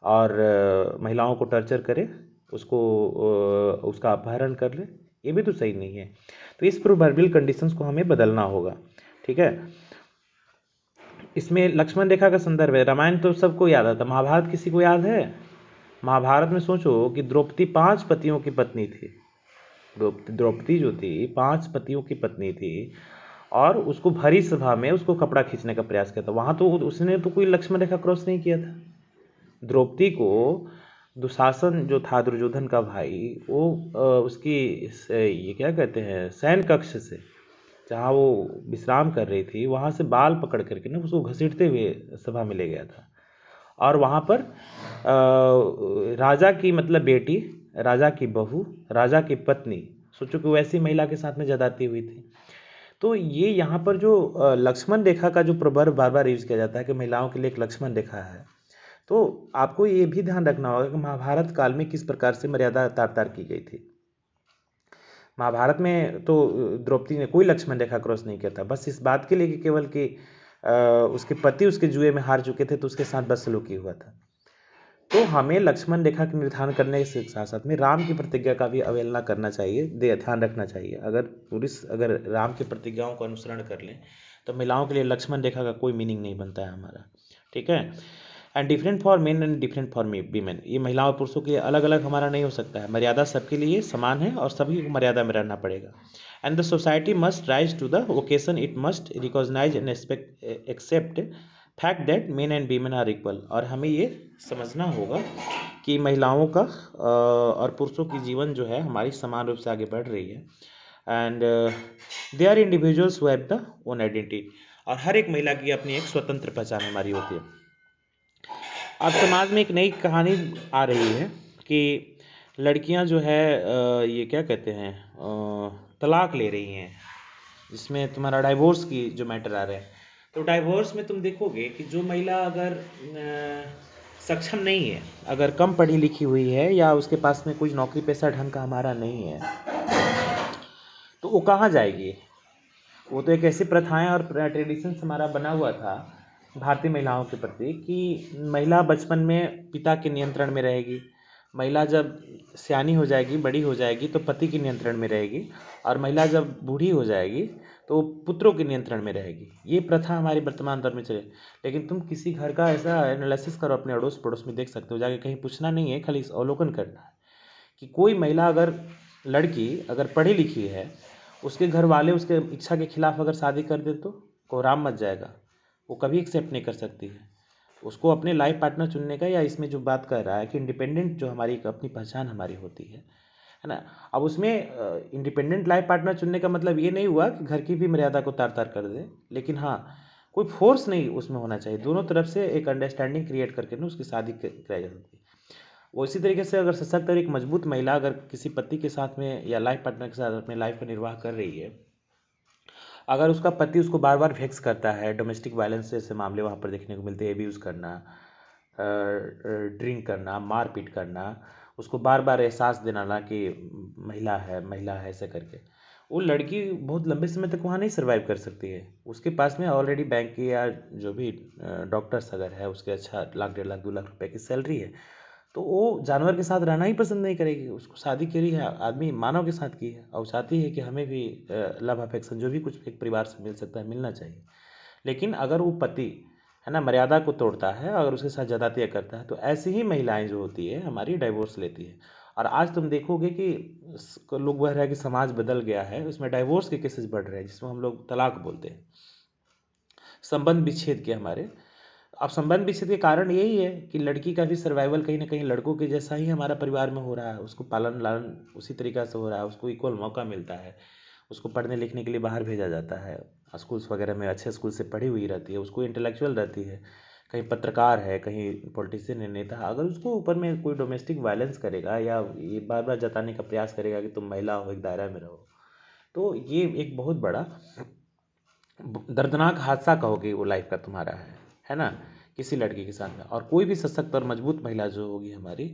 और महिलाओं को टर्चर करे, उसको उसका अपहरण कर ले? ये भी तो सही नहीं है। तो इस प्रोवर्बियल कंडीशंस को हमें बदलना होगा, ठीक है। इसमें लक्ष्मण रेखा का संदर्भ है। रामायण तो सबको याद आता, महाभारत किसी को याद है? महाभारत में सोचो कि द्रौपदी 5 पतियों की पत्नी थी। द्रौपदी जो थी 5 पतियों की पत्नी थी, और उसको भरी सभा में उसको कपड़ा खींचने का प्रयास किया था। वहां तो उसने तो कोई लक्ष्मण रेखा क्रॉस नहीं किया था। द्रौपदी को दुशासन जो था दुर्योधन का भाई, वो उसकी ये क्या कहते हैं, शयन कक्ष से जहाँ वो विश्राम कर रही थी वहाँ से बाल पकड़ करके ना उसको घसीटते हुए सभा में ले गया था। और वहाँ पर राजा की मतलब बेटी, राजा की बहू, राजा की पत्नी, सोचो कि वैसी महिला के साथ में ज्यादती हुई थी। तो ये यहाँ पर जो लक्ष्मण रेखा का जो प्रवर्ब बार बार यूज किया जाता है कि महिलाओं के लिए एक लक्ष्मण रेखा है, तो आपको ये भी ध्यान रखना होगा कि महाभारत काल में किस प्रकार से मर्यादा तार तार की गई थी। महाभारत में तो द्रौपदी ने कोई लक्ष्मण रेखा क्रॉस नहीं किया था, बस इस बात के लिए कि केवल कि उसके पति उसके जुए में हार चुके थे तो उसके साथ बदसलूकी हुआ था। तो हमें लक्ष्मण रेखा के निर्धारण करने के साथ साथ में राम की प्रतिज्ञा का भी अवहेलना करना चाहिए, ध्यान रखना चाहिए। अगर पुरुष अगर राम की प्रतिज्ञाओं का अनुसरण कर लें तो महिलाओं के लिए लक्ष्मण रेखा का कोई मीनिंग नहीं बनता है हमारा, ठीक है। And different for main and different for women, ये महिलाओं और पुरुषों के लिए अलग अलग हमारा नहीं हो सकता है। मर्यादा सबके लिए समान है और सभी को मर्यादा में रहना पड़ेगा। And the society must rise to the occasion, it must recognise and accept fact that men and women are equal. और हमें ये समझना होगा कि महिलाओं का और पुरुषों की जीवन जो है हमारी समान रूप से आगे बढ़ रही है। And they are individuals who have the own identity, और हर एक महिला की अपनी एक स्वतंत्र पहचान हमारी होती है। अब समाज में एक नई कहानी आ रही है कि लड़कियां जो है ये क्या कहते हैं, तलाक ले रही हैं, जिसमें तुम्हारा डाइवोर्स की जो मैटर आ रहा है। तो डाइवोर्स में तुम देखोगे कि जो महिला अगर सक्षम नहीं है, अगर कम पढ़ी लिखी हुई है, या उसके पास में कोई नौकरी पेशा ढंग का हमारा नहीं है, तो वो कहाँ जाएगी? वो तो एक ऐसी प्रथाएं और ट्रेडिशन हमारा बना हुआ था भारतीय महिलाओं के प्रति कि महिला बचपन में पिता के नियंत्रण में रहेगी, महिला जब सियानी हो जाएगी, बड़ी हो जाएगी तो पति के नियंत्रण में रहेगी, और महिला जब बूढ़ी हो जाएगी तो पुत्रों के नियंत्रण में रहेगी। ये प्रथा हमारी वर्तमान दौर में चले। लेकिन तुम किसी घर का ऐसा एनालिसिस करो, अपने अड़ोस पड़ोस में देख सकते हो, जाके कहीं पूछना नहीं है, खाली अवलोकन करना है कि कोई महिला अगर, लड़की अगर पढ़ी लिखी है, उसके घर वाले उसके इच्छा के खिलाफ अगर शादी कर दे तो कोहराम मच जाएगा, वो कभी एक्सेप्ट नहीं कर सकती है। उसको अपने लाइफ पार्टनर चुनने का, या इसमें जो बात कर रहा है कि इंडिपेंडेंट जो हमारी अपनी पहचान हमारी होती है ना। अब उसमें इंडिपेंडेंट लाइफ पार्टनर चुनने का मतलब ये नहीं हुआ कि घर की भी मर्यादा को तार तार कर दे, लेकिन हाँ, कोई फोर्स नहीं उसमें होना चाहिए, दोनों तरफ से एक अंडरस्टैंडिंग क्रिएट करके ना उसकी शादी कराई जा सकती है। वो इसी तरीके से अगर सशक्त और एक मजबूत महिला अगर किसी पति के साथ में या लाइफ पार्टनर के साथ अपने लाइफ का निर्वाह कर रही है, अगर उसका पति उसको बार बार वेक्स करता है, डोमेस्टिक वायलेंस जैसे मामले वहाँ पर देखने को मिलते हैं, एब्यूज़ करना, ड्रिंक करना, मारपीट करना, उसको बार बार एहसास दिलाना कि महिला है ऐसे करके, वो लड़की बहुत लंबे समय तक वहाँ नहीं सर्वाइव कर सकती है। उसके पास में ऑलरेडी बैंक की या जो भी डॉक्टर्स अगर है उसके अच्छा 1 लाख 1.5 लाख 2 लाख रुपए की सैलरी है, तो वो जानवर के साथ रहना ही पसंद नहीं करेगी। उसको शादी करी है आदमी मानव के साथ की है, और चाहती है कि हमें भी लव अफेक्शन जो भी कुछ एक परिवार से मिल सकता है मिलना चाहिए। लेकिन अगर वो पति है ना मर्यादा को तोड़ता है, अगर उसके साथ ज्यादतियाँ करता है, तो ऐसी ही महिलाएं जो होती है हमारी डाइवोर्स लेती है। और आज तुम देखोगे कि लोग वह रहा है कि समाज बदल गया है, उसमें डाइवोर्स के केसेस बढ़ रहे हैं, जिसमें हम लोग तलाक बोलते हैं, संबंध विच्छेद के हमारे। अब संबंध विच्छेद के कारण यही है कि लड़की का भी सर्वाइवल कहीं ना कहीं लड़कों के जैसा ही हमारा परिवार में हो रहा है, उसको पालन लालन उसी तरीका से हो रहा है, उसको इक्वल मौका मिलता है, उसको पढ़ने लिखने के लिए बाहर भेजा जाता है, स्कूल्स वगैरह में अच्छे स्कूल से पढ़ी हुई रहती है, उसको इंटेलेक्चुअल रहती है, कहीं पत्रकार है, कहीं पॉलिटिशियन है, नेता। अगर उसको ऊपर में कोई डोमेस्टिक वायलेंस करेगा या ये बार बार जताने का प्रयास करेगा कि तुम महिला हो, एक दायरा में रहो, तो ये एक बहुत बड़ा दर्दनाक हादसा कहोगे वो लाइफ का तुम्हारा है ना, किसी लड़की के साथ में। और कोई भी सशक्त और मजबूत महिला जो होगी हमारी,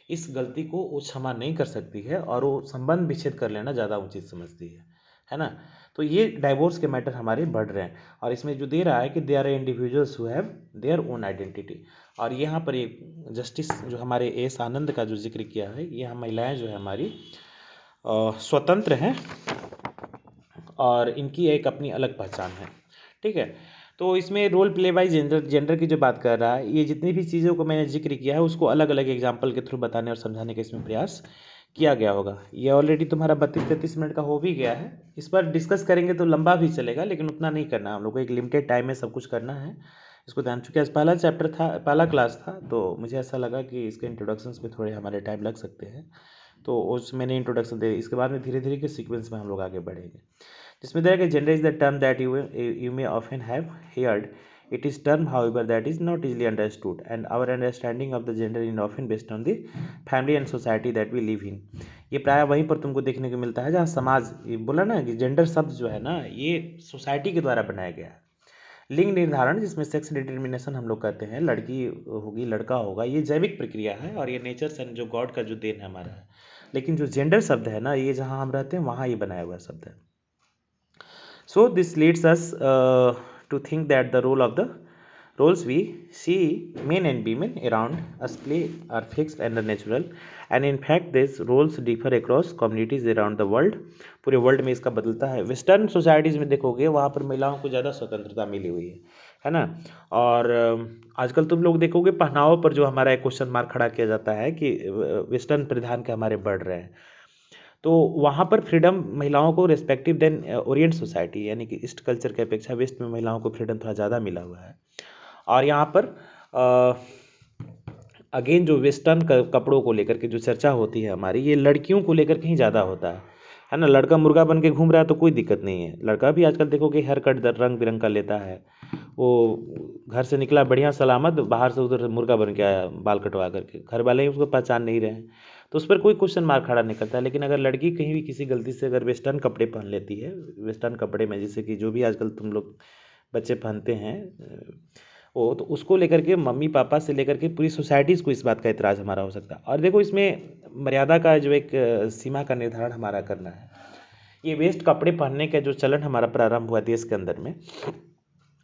इस गलती को वो क्षमा नहीं कर सकती है, और वो संबंध विच्छेद कर लेना ज़्यादा उचित समझती है ना। तो ये डाइवोर्स के मैटर हमारे बढ़ रहे हैं, और इसमें जो दे रहा है कि they are individuals who have their own identity. और यहाँ पर एक जस्टिस जो हमारे एस आनंद का जो जिक्र किया है, यह महिलाएं जो है हमारी स्वतंत्र हैं, और इनकी एक अपनी अलग पहचान है। ठीक है, तो इसमें रोल प्ले बाई जेंडर की जो बात कर रहा है, ये जितनी भी चीज़ों को मैंने जिक्र किया है उसको अलग अलग एग्जाम्पल के थ्रू बताने और समझाने का इसमें प्रयास किया गया होगा। ये ऑलरेडी तुम्हारा 32-33 मिनट का हो भी गया है। इस पर डिस्कस करेंगे तो लंबा भी चलेगा, लेकिन उतना नहीं करना, हम लोग को एक लिमिटेड टाइम में सब कुछ करना है। इसको ध्यान, चूँकि आज पहला चैप्टर था, पहला क्लास था, तो मुझे ऐसा लगा कि इसके इंट्रोडक्शंस में थोड़े हमारे टाइम लग सकते हैं, तो उस मैंने इंट्रोडक्शन दे, इसके बाद में धीरे धीरे के सीक्वेंस में हम लोग आगे बढ़ेंगे। जिसमें देखा कि gender is the term that you may often have heard. It is term, however, that is not easily understood, and our understanding of the gender is often based on the family and society that we live in. ये प्राय वहीं पर तुमको देखने को मिलता है जहाँ समाज, ये बोला ना कि जेंडर शब्द जो है ना, ये सोसाइटी के द्वारा बनाया गया है। लिंग निर्धारण, जिसमें सेक्स डिटर्मिनेशन हम लोग कहते हैं, लड़की होगी लड़का होगा, ये जैविक प्रक्रिया है, और ये नेचर से जो गॉड का जो देन है हमारा है। लेकिन जो जेंडर शब्द है ना, ये जहाँ हम रहते हैं वहाँ ये बनाया हुआ शब्द है। So this leads us to think that the roles we see men and women around us play are fixed and natural, and in fact these roles differ across communities around the world. पूरे world में इसका बदलता है। Western societies में देखोगे वहाँ पर महिलाओं को ज़्यादा स्वतंत्रता मिली हुई है ना। और आजकल तुम लोग देखोगे पहनाव पर जो हमारा एक क्वेश्चन मार्क खड़ा किया जाता है कि वेस्टर्न परिधान के हमारे बढ़ रहे हैं, तो वहाँ पर फ्रीडम महिलाओं को रेस्पेक्टिव देन ओरिएंट सोसाइटी, यानी कि ईस्ट कल्चर की अपेक्षा वेस्ट में महिलाओं को फ्रीडम थोड़ा ज़्यादा मिला हुआ है। और यहाँ पर अगेन जो वेस्टर्न कपड़ों को लेकर के जो चर्चा होती है हमारी, ये लड़कियों को लेकर कहीं ज़्यादा होता है ना। लड़का मुर्गा बन के घूम रहा है तो कोई दिक्कत नहीं है, लड़का भी आजकल देखोगे हेयर कट रंग बिरंग का लेता है, वो घर से निकला बढ़िया सलामत, बाहर से उधर मुर्गा बन के आया बाल कटवा करके, घर वाले ही उसको पहचान नहीं रहे हैं, तो उस पर कोई क्वेश्चन मार्क खड़ा नहीं करता है। लेकिन अगर लड़की कहीं भी किसी गलती से अगर वेस्टर्न कपड़े पहन लेती है, वेस्टर्न कपड़े में जैसे कि जो भी आजकल तुम लोग बच्चे पहनते हैं, वो तो उसको लेकर के मम्मी पापा से लेकर के पूरी सोसाइटीज़ को इस बात का इतराज़ हमारा हो सकता है। और देखो इसमें मर्यादा का जो एक सीमा का निर्धारण हमारा करना है, ये वेस्ट कपड़े पहनने का जो चलन हमारा प्रारंभ हुआ देश के अंदर में,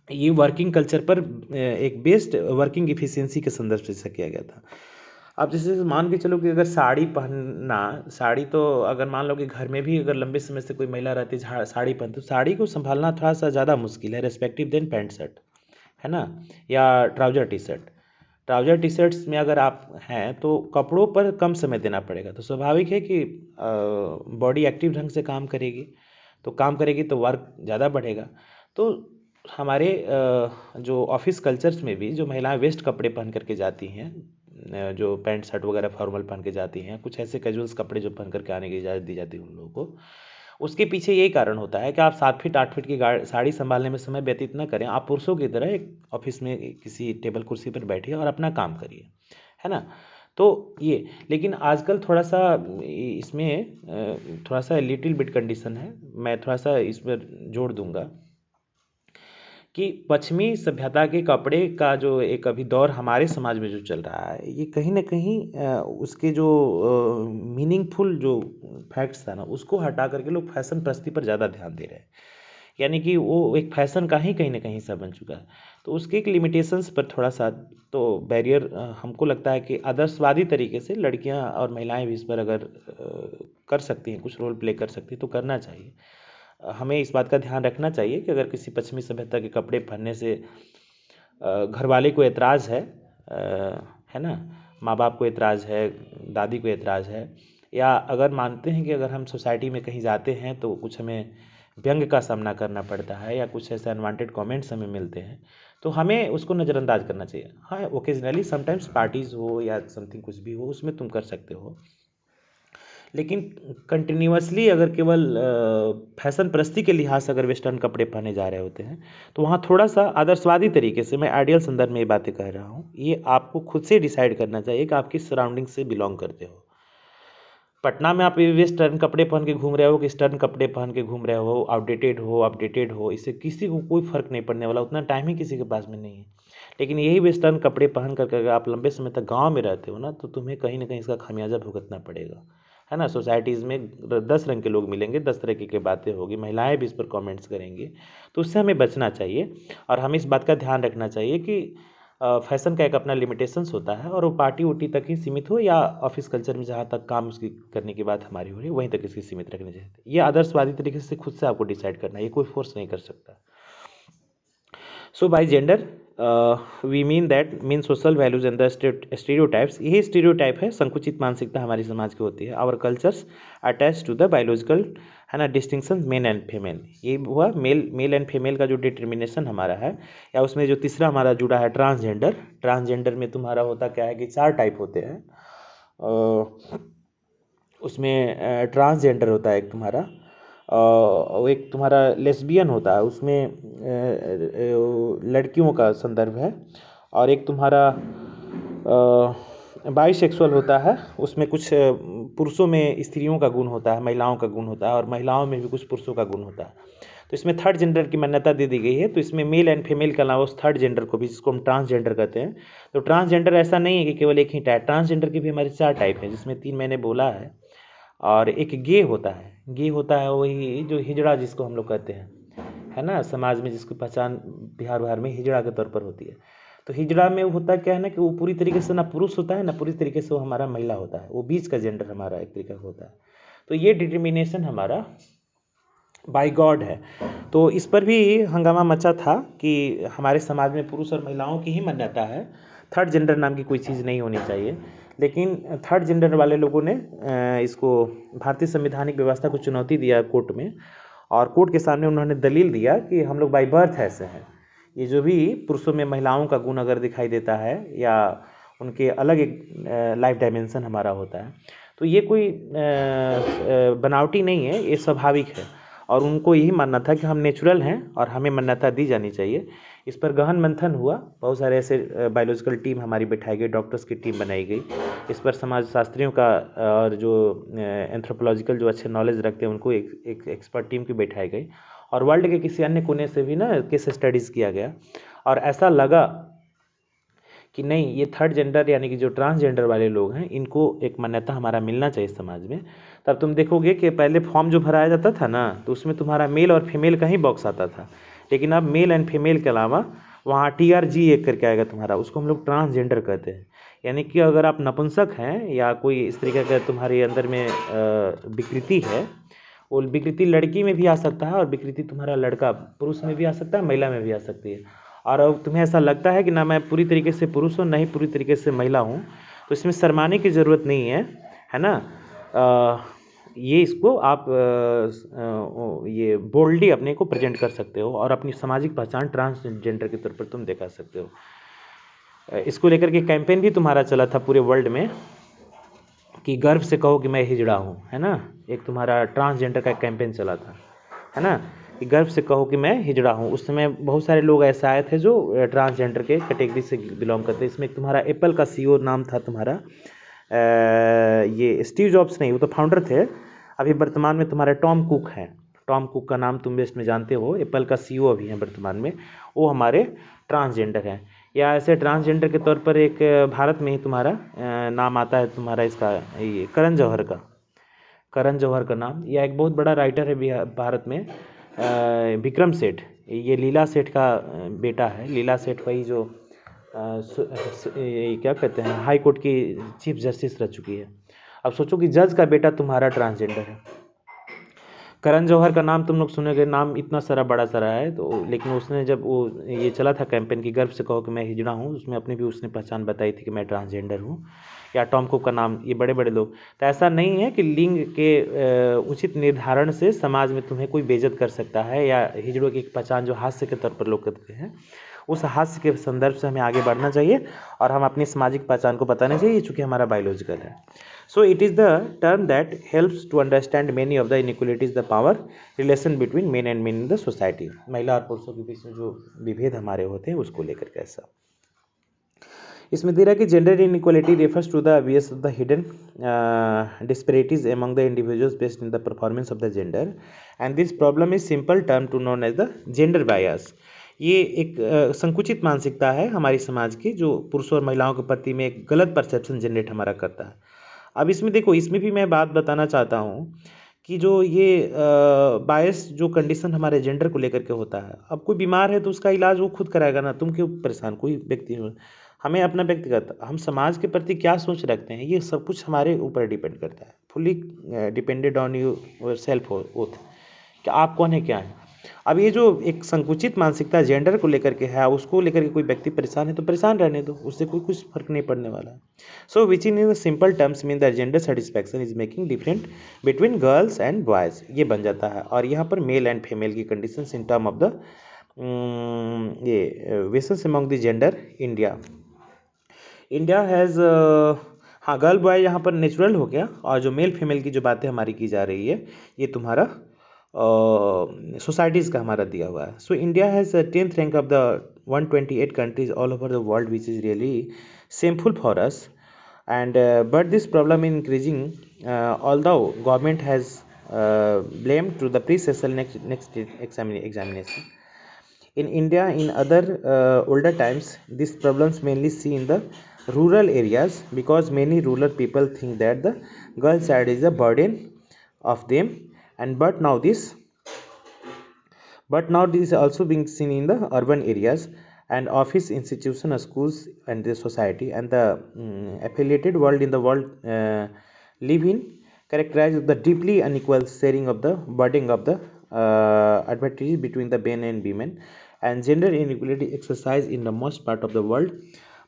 ये वर्किंग कल्चर पर एक बेस्ट वर्किंग इफिशियंसी के संदर्भ से ऐसा किया गया था। अब जैसे मान के चलो कि अगर साड़ी पहनना, साड़ी तो अगर मान लो कि घर में भी अगर लंबे समय से कोई महिला रहती है साड़ी पहनती, तो साड़ी को संभालना थोड़ा सा ज़्यादा मुश्किल है रेस्पेक्टिव देन पैंट शर्ट, है ना, या trouser T shirt. Trouser T shirts में अगर आप हैं तो कपड़ों पर कम समय देना पड़ेगा, तो स्वाभाविक है कि बॉडी एक्टिव ढंग से काम करेगी, तो काम करेगी तो वर्क ज़्यादा बढ़ेगा। तो हमारे जो ऑफिस कल्चर्स में भी जो महिलाएं वेस्ट कपड़े पहन करके जाती हैं, जो पैंट शर्ट वगैरह फॉर्मल पहन के जाती हैं, कुछ ऐसे कैजुअल्स कपड़े जो पहन करके आने की इजाज़त दी जाती है उन लोगों को, उसके पीछे यही कारण होता है कि आप 7 फीट 8 फीट की साड़ी संभालने में समय व्यतीत न करें। आप पुरुषों की तरह एक ऑफिस में किसी टेबल कुर्सी पर बैठिए और अपना काम करिए, है ना। तो ये, लेकिन आजकल थोड़ा सा इसमें थोड़ा सा लिटिल बिट कंडीशन है, मैं थोड़ा सा इस पर जोड़ दूंगा कि पश्चिमी सभ्यता के कपड़े का जो एक अभी दौर हमारे समाज में जो चल रहा है, ये कहीं ना कहीं उसके जो मीनिंगफुल जो फैक्ट्स था ना, उसको हटा करके लोग फैशन प्रस्ती पर ज़्यादा ध्यान दे रहे हैं। यानी कि वो एक फैशन का ही कहीं ना कहीं सा बन चुका है। तो उसके एक लिमिटेशंस पर थोड़ा सा तो बैरियर हमको लगता है कि आदर्शवादी तरीके से लड़कियां और महिलाएं भी इस पर अगर कर सकती हैं, कुछ रोल प्ले कर सकती हैं, तो करना चाहिए। हमें इस बात का ध्यान रखना चाहिए कि अगर किसी पश्चिमी सभ्यता के कपड़े पहनने से घर वाले को एतराज़ है ना, माँ बाप को एतराज़ है, दादी को एतराज़ है, या अगर मानते हैं कि अगर हम सोसाइटी में कहीं जाते हैं तो कुछ हमें व्यंग का सामना करना पड़ता है या कुछ ऐसे अनवांटेड कमेंट्स हमें मिलते हैं, तो हमें उसको नज़रअंदाज करना चाहिए। हाँ, ओकेजनली समटाइम्स पार्टीज़ हो या समथिंग कुछ भी हो, उसमें तुम कर सकते हो, लेकिन कंटिन्यूअसली अगर केवल फैशन प्रस्ती के लिहाज से अगर वेस्टर्न कपड़े पहने जा रहे होते हैं, तो वहाँ थोड़ा सा आदर्शवादी तरीके से, मैं आइडियल संदर्भ में ये बातें कह रहा हूँ, ये आपको खुद से डिसाइड करना चाहिए कि आप किस सराउंडिंग से बिलोंग करते हो। पटना में आप वेस्टर्न कपड़े पहन के घूम रहे हो कि ईस्टर्न कपड़े पहन के घूम रहे हो, अपडेटेड हो, इससे किसी को कोई फर्क नहीं पड़ने वाला, उतना टाइम ही किसी के पास में नहीं है। लेकिन यही वेस्टर्न कपड़े पहन करके अगर आप लंबे समय तक गांव में रहते हो ना, तो तुम्हें कहीं ना कहीं इसका खामियाजा भुगतना पड़ेगा, है ना। सोसाइटीज़ में 10 रंग के लोग मिलेंगे, 10 तरह की बातें होगी, महिलाएं भी इस पर कमेंट्स करेंगी, तो उससे हमें बचना चाहिए। और हमें इस बात का ध्यान रखना चाहिए कि फैशन का एक अपना लिमिटेशंस होता है, और वो पार्टी उटी तक ही सीमित हो, या ऑफिस कल्चर में जहाँ तक काम उसकी करने की बात हमारी हो रही है वहीं तक इसकी सीमित रखनी चाहिए। ये आदर्शवादी तरीके से खुद से आपको डिसाइड करना है, ये कोई फोर्स नहीं कर सकता। So by gender we mean social values and the stereotypes. यही स्टीरियोटाइप है, संकुचित मानसिकता हमारी समाज की होती है। Our cultures attach to the biological, है ना, डिस्टिंक्शन मेल एंड फीमेल। ये हुआ मेल एंड फीमेल का जो डिटर्मिनेशन हमारा है, या उसमें जो तीसरा हमारा जुड़ा है ट्रांसजेंडर। ट्रांसजेंडर में तुम्हारा होता क्या है कि 4 टाइप होते हैं। उसमें ट्रांसजेंडर होता है एक तुम्हारा, एक तुम्हारा लेस्बियन होता है, उसमें लड़कियों का संदर्भ है, और एक तुम्हारा बाइसेक्सुअल होता है, उसमें कुछ पुरुषों में स्त्रियों का गुण होता है, महिलाओं का गुण होता है, और महिलाओं में भी कुछ पुरुषों का गुण होता है। तो इसमें थर्ड जेंडर की मान्यता दे दी गई है। तो इसमें मेल एंड फीमेल के अलावा उस थर्ड जेंडर को भी, जिसको हम ट्रांसजेंडर कहते हैं, तो ट्रांसजेंडर ऐसा नहीं है कि केवल एक ही टाइप, ट्रांसजेंडर की भी हमारे 4 टाइप हैं, जिसमें 3 मैंने बोला है। और एक गे होता है, गे होता है वही जो हिजड़ा जिसको हम लोग कहते हैं, है ना, समाज में जिसकी पहचान बिहार में हिजड़ा के तौर पर होती है। तो हिजड़ा में होता क्या है ना, कि वो पूरी तरीके से ना पुरुष होता है ना पूरी तरीके से वो हमारा महिला होता है, वो बीच का जेंडर हमारा एक तरीका होता है। तो ये डिटर्मिनेशन हमारा बाय गॉड है। तो इस पर भी हंगामा मचा था कि हमारे समाज में पुरुष और महिलाओं की ही मान्यता है, थर्ड जेंडर नाम की कोई चीज़ नहीं होनी चाहिए। लेकिन थर्ड जेंडर वाले लोगों ने इसको भारतीय संवैधानिक व्यवस्था को चुनौती दिया कोर्ट में, और कोर्ट के सामने उन्होंने दलील दिया कि हम लोग बाय बर्थ ऐसे हैं। ये जो भी पुरुषों में महिलाओं का गुण अगर दिखाई देता है, या उनके अलग एक लाइफ डायमेंशन हमारा होता है, तो ये कोई बनावटी नहीं है, ये स्वाभाविक है। और उनको यही मानना था कि हम नेचुरल हैं और हमें मान्यता दी जानी चाहिए। इस पर गहन मंथन हुआ, बहुत सारे ऐसे बायोलॉजिकल टीम हमारी बैठाई गई, डॉक्टर्स की टीम बनाई गई। इस पर समाज शास्त्रियों का और जो एंथ्रोपोलॉजिकल जो अच्छे नॉलेज रखते हैं उनको एक एक्सपर्ट टीम की बैठाई गई, और वर्ल्ड के किसी अन्य कोने से भी ना केस स्टडीज़ किया गया। और ऐसा लगा कि नहीं, ये थर्ड जेंडर यानी कि जो ट्रांसजेंडर वाले लोग हैं इनको एक मान्यता हमारा मिलना चाहिए समाज में। तब तुम देखोगे कि पहले फॉर्म जो भराया जाता था ना, तो उसमें तुम्हारा मेल और फीमेल का ही बॉक्स आता था, लेकिन अब मेल एंड फीमेल के अलावा वहाँ TRG एक करके आएगा तुम्हारा, उसको हम लोग ट्रांसजेंडर कहते हैं। यानी कि अगर आप नपुंसक हैं या कोई इस तरीके का तुम्हारे अंदर में विकृति है, वो विकृति लड़की में भी आ सकता है और विकृति तुम्हारा लड़का पुरुष में भी आ सकता है, महिला में भी आ सकती है। और अब तुम्हें ऐसा लगता है कि ना मैं पूरी तरीके से पुरुष हूँ, नहीं पूरी तरीके से महिला हूँ, तो इसमें शर्माने की ज़रूरत नहीं है ना। ये इसको आप ये बोल्डली अपने को प्रेजेंट कर सकते हो और अपनी सामाजिक पहचान ट्रांसजेंडर के तौर पर तुम दिखा सकते हो। इसको लेकर के कैंपेन भी तुम्हारा चला था पूरे वर्ल्ड में कि गर्व से कहो कि मैं हिजड़ा हूँ, है ना। एक तुम्हारा ट्रांसजेंडर का कैंपेन चला था, है ना, कि गर्व से कहो कि मैं हिजड़ा हूँ। उस समय बहुत सारे लोग ऐसे आए थे जो ट्रांसजेंडर के कैटेगरी से बिलोंग करते। इसमें तुम्हारा एप्पल का CEO नाम था तुम्हारा, ये स्टीव जॉब्स नहीं, वो तो फाउंडर थे। अभी वर्तमान में तुम्हारे टॉम कुक हैं। टॉम कुक का नाम तुम बेस्ट में जानते हो, एप्पल का CEO अभी हैं वर्तमान में, वो हमारे ट्रांसजेंडर हैं। या ऐसे ट्रांसजेंडर के तौर पर एक भारत में ही तुम्हारा नाम आता है तुम्हारा इसका, ये करण जौहर का, करण जौहर का नाम। या एक बहुत बड़ा राइटर है भारत में, विक्रम सेठ। ये लीला सेठ का बेटा है। लीला सेठ वही जो क्या कहते हैं, हाई कोर्ट की चीफ जस्टिस रह चुकी है। अब सोचो कि जज का बेटा तुम्हारा ट्रांसजेंडर है। करण जौहर का नाम तुम लोग सुनोगे, नाम इतना सारा बड़ा सारा है तो, लेकिन उसने जब वो ये चला था कैंपेन की गर्व से कहो कि मैं हिजड़ा हूँ, उसमें अपनी भी उसने पहचान बताई थी कि मैं ट्रांसजेंडर हूँ। या टॉम कुक का नाम, ये बड़े बड़े लोग। तो ऐसा नहीं है कि लिंग के उचित निर्धारण से समाज में तुम्हें कोई बेइज्जत कर सकता है, या हिजड़ों की एक पहचान जो हास्य के तौर पर लोग करते हैं, उस हास्य के संदर्भ से हमें आगे बढ़ना चाहिए और हम अपनी सामाजिक पहचान को बताना चाहिए, चूँकि हमारा बायोलॉजिकल है। So it is the term that helps to understand many of the inequalities, the power relation between men and men in the society। महिला और पुरुषों के बीच में जो विभेद हमारे होते हैं उसको लेकर के ऐसा इसमें दे रहा है कि gender inequality refers to the obvious of the hidden disparities among the individuals based in the performance of the gender, and this problem is simple term to known as the gender bias। ये एक संकुचित मानसिकता है हमारी समाज की, जो पुरुषों और महिलाओं के प्रति में एक गलत परसेप्शन जनरेट हमारा करता है। अब इसमें देखो, इसमें भी मैं बात बताना चाहता हूँ कि जो ये बायस जो कंडीशन हमारे जेंडर को लेकर के होता है, अब कोई बीमार है तो उसका इलाज वो खुद कराएगा ना, तुम क्यों परेशान, कोई व्यक्ति हो। हमें अपना व्यक्तिगत, हम समाज के प्रति क्या सोच रखते हैं, ये सब कुछ हमारे ऊपर डिपेंड करता है। Fully depended on your self oath, कि आप कौन है, क्या है। अब ये जो एक संकुचित मानसिकता जेंडर को लेकर के है, उसको लेकर के कोई व्यक्ति परेशान है तो परेशान रहने दो, उससे कोई कुछ फर्क नहीं पड़ने वाला है। So which in simple terms mean that gender satisfaction is making different between girls and boys, ये बन जाता है। और यहाँ पर मेल एंड फीमेल की conditions in term of the ये विशेष among the gender India has, हाँ गर्ल बॉय यहाँ पर नेचुरल हो गया, और जो मेल फीमेल की जो बातें हमारी की जा रही है ये तुम्हारा सोसाइटीज़ का हमारा दिया हुआ है। So India has 10th rank of the 128 countries all over the world, which is really shameful for us, and but this problem is increasing, although government has blamed to the pre-sessional next examination in India. In other older times, these problems mainly see in the rural areas, because many rural people think that the girl child is a burden of them, and but now this is also being seen in the urban areas, and office, institution, schools, and the society, and the affiliated world in the world live in, characterized with the deeply unequal sharing of the burden of the advantages between the men and women, and gender inequality exercised in the most part of the world,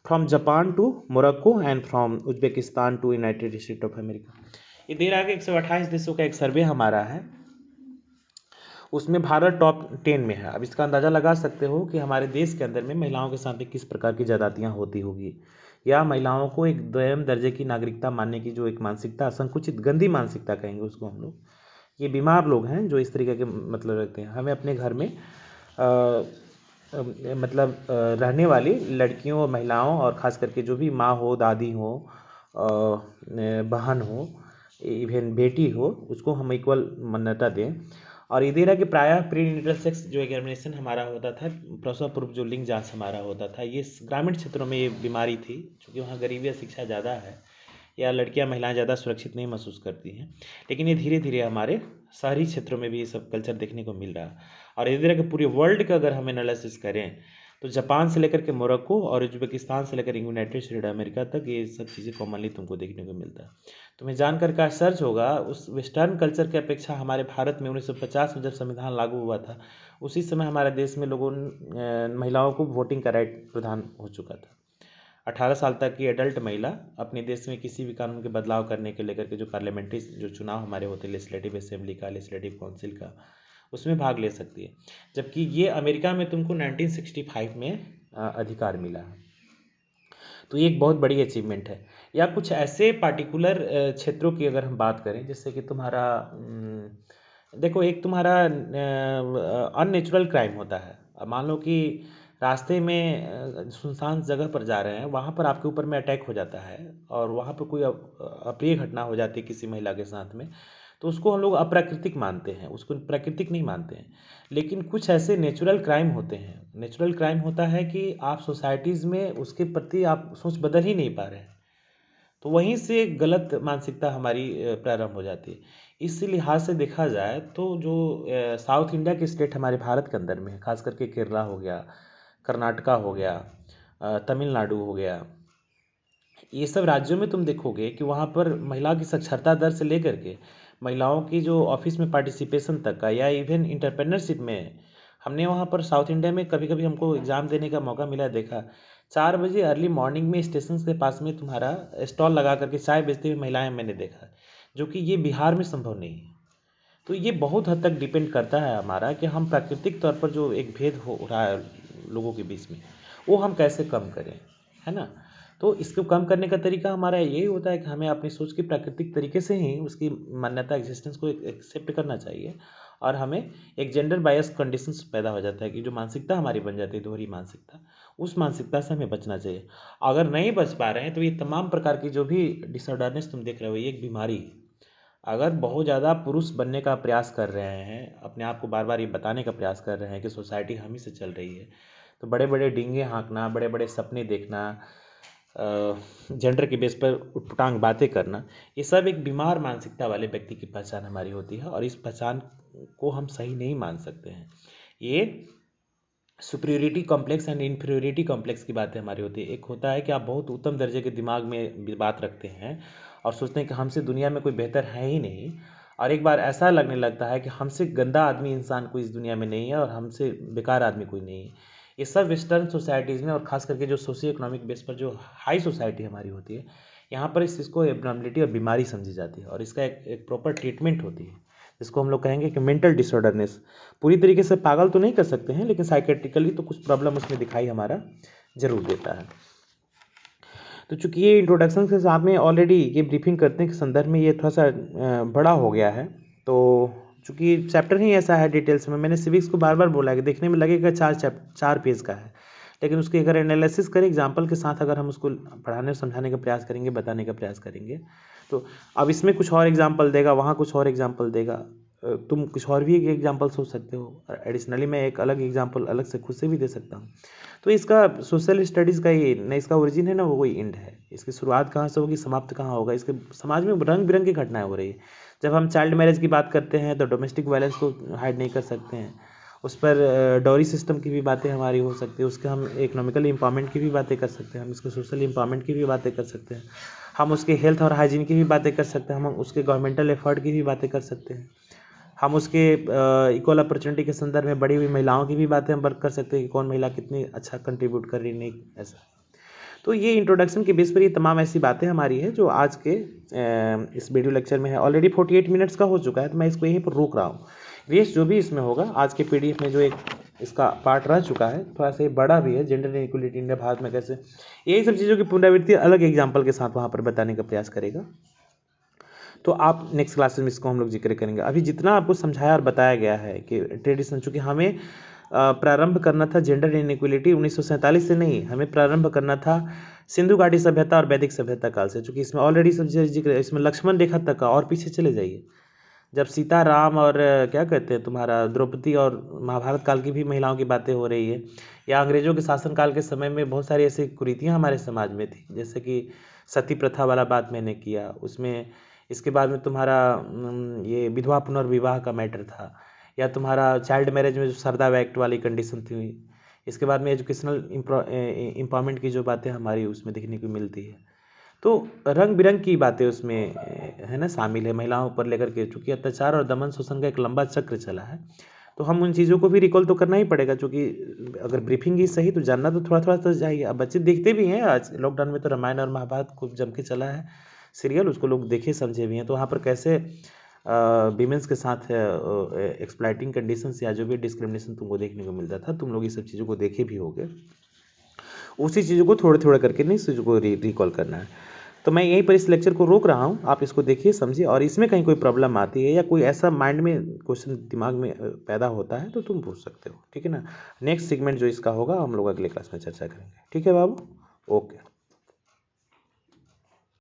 from Japan to Morocco and from Uzbekistan to United States of America। ये दे रहा है कि 128 देशों का एक सर्वे हमारा है, उसमें भारत टॉप 10 में है। अब इसका अंदाज़ा लगा सकते हो कि हमारे देश के अंदर में महिलाओं के साथ किस प्रकार की ज़्यादतियाँ होती होगी, या महिलाओं को एक द्वितीय दर्जे की नागरिकता मानने की जो एक मानसिकता, संकुचित गंदी मानसिकता कहेंगे उसको हम लोग, ये बीमार लोग हैं जो इस तरीके के मतलब रखते हैं। हमें अपने घर में रहने वाली लड़कियों और महिलाओं, और ख़ास करके जो भी माँ हो, दादी हो, बहन हो, इवन बेटी हो, उसको हम इक्वल मान्यता दें। और ये दे रहा है कि प्रायः प्रीनेटल सेक्स जो एग्जामिनेशन हमारा होता था, प्रसव पूर्व जो लिंग जांच हमारा होता था, ये ग्रामीण क्षेत्रों में ये बीमारी थी, क्योंकि वहाँ गरीबी या शिक्षा ज़्यादा है या लड़कियां महिलाएं ज़्यादा सुरक्षित नहीं महसूस करती हैं। लेकिन ये धीरे धीरे हमारे शहरी क्षेत्रों में भी ये सब कल्चर देखने को मिल रहा है। और इसी तरह के पूरे वर्ल्ड का अगर हम एनालिसिस करें तो जापान से लेकर के मोरक्को और उज्बेकिस्तान से लेकर यूनाइटेड स्टेट अमेरिका तक ये सब चीज़ें कॉमनली तुमको देखने को मिलता है। तुम्हें जानकर का सर्च होगा, उस वेस्टर्न कल्चर की अपेक्षा हमारे भारत में 1950 में जब संविधान लागू हुआ था, उसी समय हमारे देश में लोगों महिलाओं को वोटिंग का राइट प्रदान हो चुका था। 18 साल तक की एडल्ट महिला अपने देश में किसी भी कानून के बदलाव करने के लेकर के जो पार्लियामेंट्री जो चुनाव हमारे होते हैं, लेजिस्लेटिव असेंबली का, लेजिस्लेटिव काउंसिल का, उसमें भाग ले सकती है। जबकि ये अमेरिका में तुमको 1965 में अधिकार मिला है। तो ये एक बहुत बड़ी अचीवमेंट है। या कुछ ऐसे पार्टिकुलर क्षेत्रों की अगर हम बात करें, जैसे कि तुम्हारा देखो, एक तुम्हारा अननेचुरल क्राइम होता है। अब मान लो कि रास्ते में सुनसान जगह पर जा रहे हैं, वहाँ पर आपके ऊपर में अटैक हो जाता है और वहाँ पर कोई अप्रिय घटना हो जाती है किसी महिला के साथ में, तो उसको हम लोग अप्राकृतिक मानते हैं, उसको प्राकृतिक नहीं मानते हैं। लेकिन कुछ ऐसे नेचुरल क्राइम होते हैं। नेचुरल क्राइम होता है कि आप सोसाइटीज़ में उसके प्रति आप सोच बदल ही नहीं पा रहे हैं, तो वहीं से गलत मानसिकता हमारी प्रारंभ हो जाती है। इस लिहाज से देखा जाए तो जो साउथ इंडिया के स्टेट हमारे भारत के अंदर में है, खास करके केरला हो गया, कर्नाटका हो गया, तमिलनाडु हो गया, ये सब राज्यों में तुम देखोगे कि वहाँ पर महिला की साक्षरता दर से लेकर के महिलाओं की जो ऑफिस में पार्टिसिपेशन तक का, या इवन इंटरप्रेन्योरशिप में, हमने वहाँ पर साउथ इंडिया में कभी कभी हमको एग्ज़ाम देने का मौका मिला, देखा 4 बजे अर्ली मॉर्निंग में स्टेशन के पास में तुम्हारा स्टॉल लगा करके चाय बेचते हुए महिलाएं मैंने देखा, जो कि ये बिहार में संभव नहीं है। तो ये बहुत हद तक डिपेंड करता है हमारा कि हम प्राकृतिक तौर पर जो एक भेद हो रहा है लोगों के बीच में, वो हम कैसे कम करें, है ना। तो इसको कम करने का तरीका हमारा यही होता है कि हमें अपनी सोच की प्राकृतिक तरीके से ही उसकी मान्यता एग्जिस्टेंस को एक्सेप्ट करना चाहिए, और हमें एक जेंडर बायस कंडीशंस पैदा हो जाता है कि जो मानसिकता हमारी बन जाती है दोहरी मानसिकता, उस मानसिकता से हमें बचना चाहिए। अगर नहीं बच पा रहे हैं तो ये तमाम प्रकार की जो भी डिसऑर्डरनेस तुम देख रहे हो, ये एक बीमारी है। अगर बहुत ज़्यादा पुरुष बनने का प्रयास कर रहे हैं, अपने आप को बार बार ये बताने का प्रयास कर रहे हैं कि सोसाइटी हम ही से चल रही है, तो बड़े बड़े डींगे हाँकना, बड़े बड़े सपने देखना, जेंडर के बेस पर उटपटांग बातें करना, ये सब एक बीमार मानसिकता वाले व्यक्ति की पहचान हमारी होती है, और इस पहचान को हम सही नहीं मान सकते हैं। ये superiority complex and inferiority complex की बातें हमारी होती है। एक होता है कि आप बहुत उत्तम दर्जे के दिमाग में बात रखते हैं और सोचते हैं कि हमसे दुनिया में कोई बेहतर है ही नहीं, और एक बार ऐसा लगने लगता है कि हमसे गंदा आदमी इंसान कोई इस दुनिया में नहीं है और हमसे बेकार आदमी कोई नहीं है। ये सब वेस्टर्न सोसाइटीज़ में, और ख़ास करके जो सोशियो इकोनॉमिक बेस पर जो हाई सोसाइटी हमारी होती है, यहाँ पर इस चीज़ को एबनॉर्मलिटी और बीमारी समझी जाती है, और इसका एक प्रॉपर ट्रीटमेंट होती है, जिसको हम लोग कहेंगे कि मेंटल डिसऑर्डरनेस। पूरी तरीके से पागल तो नहीं कर सकते हैं, लेकिन साइकेट्रिकली तो कुछ प्रॉब्लम उसमें दिखाई हमारा जरूर देता है। तो चूंकि ये इंट्रोडक्शन के साथ में ऑलरेडी ये ब्रीफिंग करने के संदर्भ में ये थोड़ा सा बड़ा हो गया है, तो चूंकि चैप्टर ही ऐसा है डिटेल्स में, मैंने सिविक्स को बार बार बोला कि देखने में लगेगा 4 पेज का है, लेकिन उसके अगर एनालिसिस करें एग्जाम्पल के साथ, अगर हम उसको पढ़ाने समझाने का प्रयास करेंगे, बताने का प्रयास करेंगे, तो अब इसमें कुछ और एग्जाम्पल देगा, वहाँ कुछ और एग्जाम्पल देगा, तुम कुछ और भी एक एग्जाम्पल सोच सकते हो। एडिशनली मैं एक अलग एग्जाम्पल अलग से खुद से भी दे सकता हूँ। तो इसका सोशल स्टडीज़ का ये न इसका ओरिजिन है ना, वो कोई एंड है। इसकी शुरुआत कहाँ से होगी, समाप्त कहाँ होगा। इसके समाज में रंग बिरंगी घटनाएं हो रही है। जब हम चाइल्ड मैरिज की बात करते हैं तो डोमेस्टिक वायलेंस को हाइड नहीं कर सकते हैं, उस पर डॉरी सिस्टम की भी बातें हमारी हो सकती है, उसके हम इकोनॉमिकल एम्पावरमेंट की भी बातें कर सकते हैं, हम इसके सोशल एम्पावरमेंट की भी बातें कर सकते हैं, हम उसके हेल्थ और हाइजीन की भी बातें कर सकते हैं, हम उसके गवर्नमेंटल एफर्ट की भी बातें कर सकते हैं, हम उसके इक्वल अपॉर्चुनिटी के संदर्भ में बढ़ी हुई महिलाओं की भी बातें हम वर्क कर सकते हैं कि कौन महिला कितनी अच्छा कंट्रीब्यूट कर रही नहीं, ऐसा। तो ये इंट्रोडक्शन के बेस पर ये तमाम ऐसी बातें हमारी है जो आज के इस वीडियो लेक्चर में है। ऑलरेडी 48 मिनट्स का हो चुका है, तो मैं इसको यहीं पर रोक रहा हूँ। रेस्ट जो भी इसमें होगा आज के PDF में जो एक इसका पार्ट रह चुका है, थोड़ा सा ये बड़ा भी है, जेंडर इनइक्वलिटी इंडिया भारत में कैसे, यही सब चीज़ों की पुनरावृत्ति अलग एग्जाम्पल के साथ वहाँ पर बताने का प्रयास करेगा। तो आप नेक्स्ट क्लासेस में इसको हम लोग जिक्र करेंगे। अभी जितना आपको समझाया और बताया गया है कि ट्रेडिशन, चूँकि हमें प्रारंभ करना था जेंडर इनइक्वलिटी 1947 से नहीं, हमें प्रारंभ करना था सिंधु घाटी सभ्यता और वैदिक सभ्यता काल से। चूँकि इसमें ऑलरेडी सब जिक्र, इसमें लक्ष्मण रेखा तक का, और पीछे चले जाइए जब सीता राम और क्या कहते हैं तुम्हारा द्रौपदी और महाभारत काल की भी महिलाओं की बातें हो रही है, या अंग्रेजों के शासन काल के समय में बहुत सारी ऐसी कुरीतियाँ हमारे समाज में थी, जैसे कि सती प्रथा वाला बात मैंने किया उसमें। इसके बाद में तुम्हारा ये विधवा पुनर्विवाह का मैटर था, या तुम्हारा चाइल्ड मैरिज में जो सरदा एक्ट वाली कंडीशन थी। इसके बाद में एजुकेशनल एम्पावरमेंट की जो बातें हमारी उसमें देखने को मिलती है। तो रंग बिरंग की बातें उसमें है ना शामिल है, महिलाओं पर लेकर के, चूंकि अत्याचार और दमन शोषण का एक लंबा चक्र चला है, तो हम उन चीज़ों को भी रिकॉल तो करना ही पड़ेगा, क्योंकि अगर ब्रीफिंग ही सही तो जानना तो थोड़ा थोड़ा तो चाहिए। अब बच्चे देखते भी हैं, आज लॉकडाउन में तो रामायण और महाभारत खूब जम के चला है सीरियल, उसको लोग देखे समझे भी हैं। तो वहाँ पर कैसे वीमेंस के साथ एक्सप्लॉइटिंग कंडीशंस या जो भी डिस्क्रिमिनेशन तुमको देखने को मिलता था, तुम लोग ये सब चीज़ों को देखे भी होगे। उसी चीज़ों को थोड़े थोड़े करके नहीं चीज़ों को रिकॉल करना है। तो मैं यहीं पर इस लेक्चर को रोक रहा हूँ, आप इसको देखिए समझिए, और इसमें कहीं कोई प्रॉब्लम आती है या कोई ऐसा माइंड में क्वेश्चन दिमाग में पैदा होता है तो तुम पूछ सकते हो, ठीक है ना। नेक्स्ट सेगमेंट जो इसका होगा हम लोग अगले क्लास में चर्चा करेंगे, ठीक है बाबू, ओके।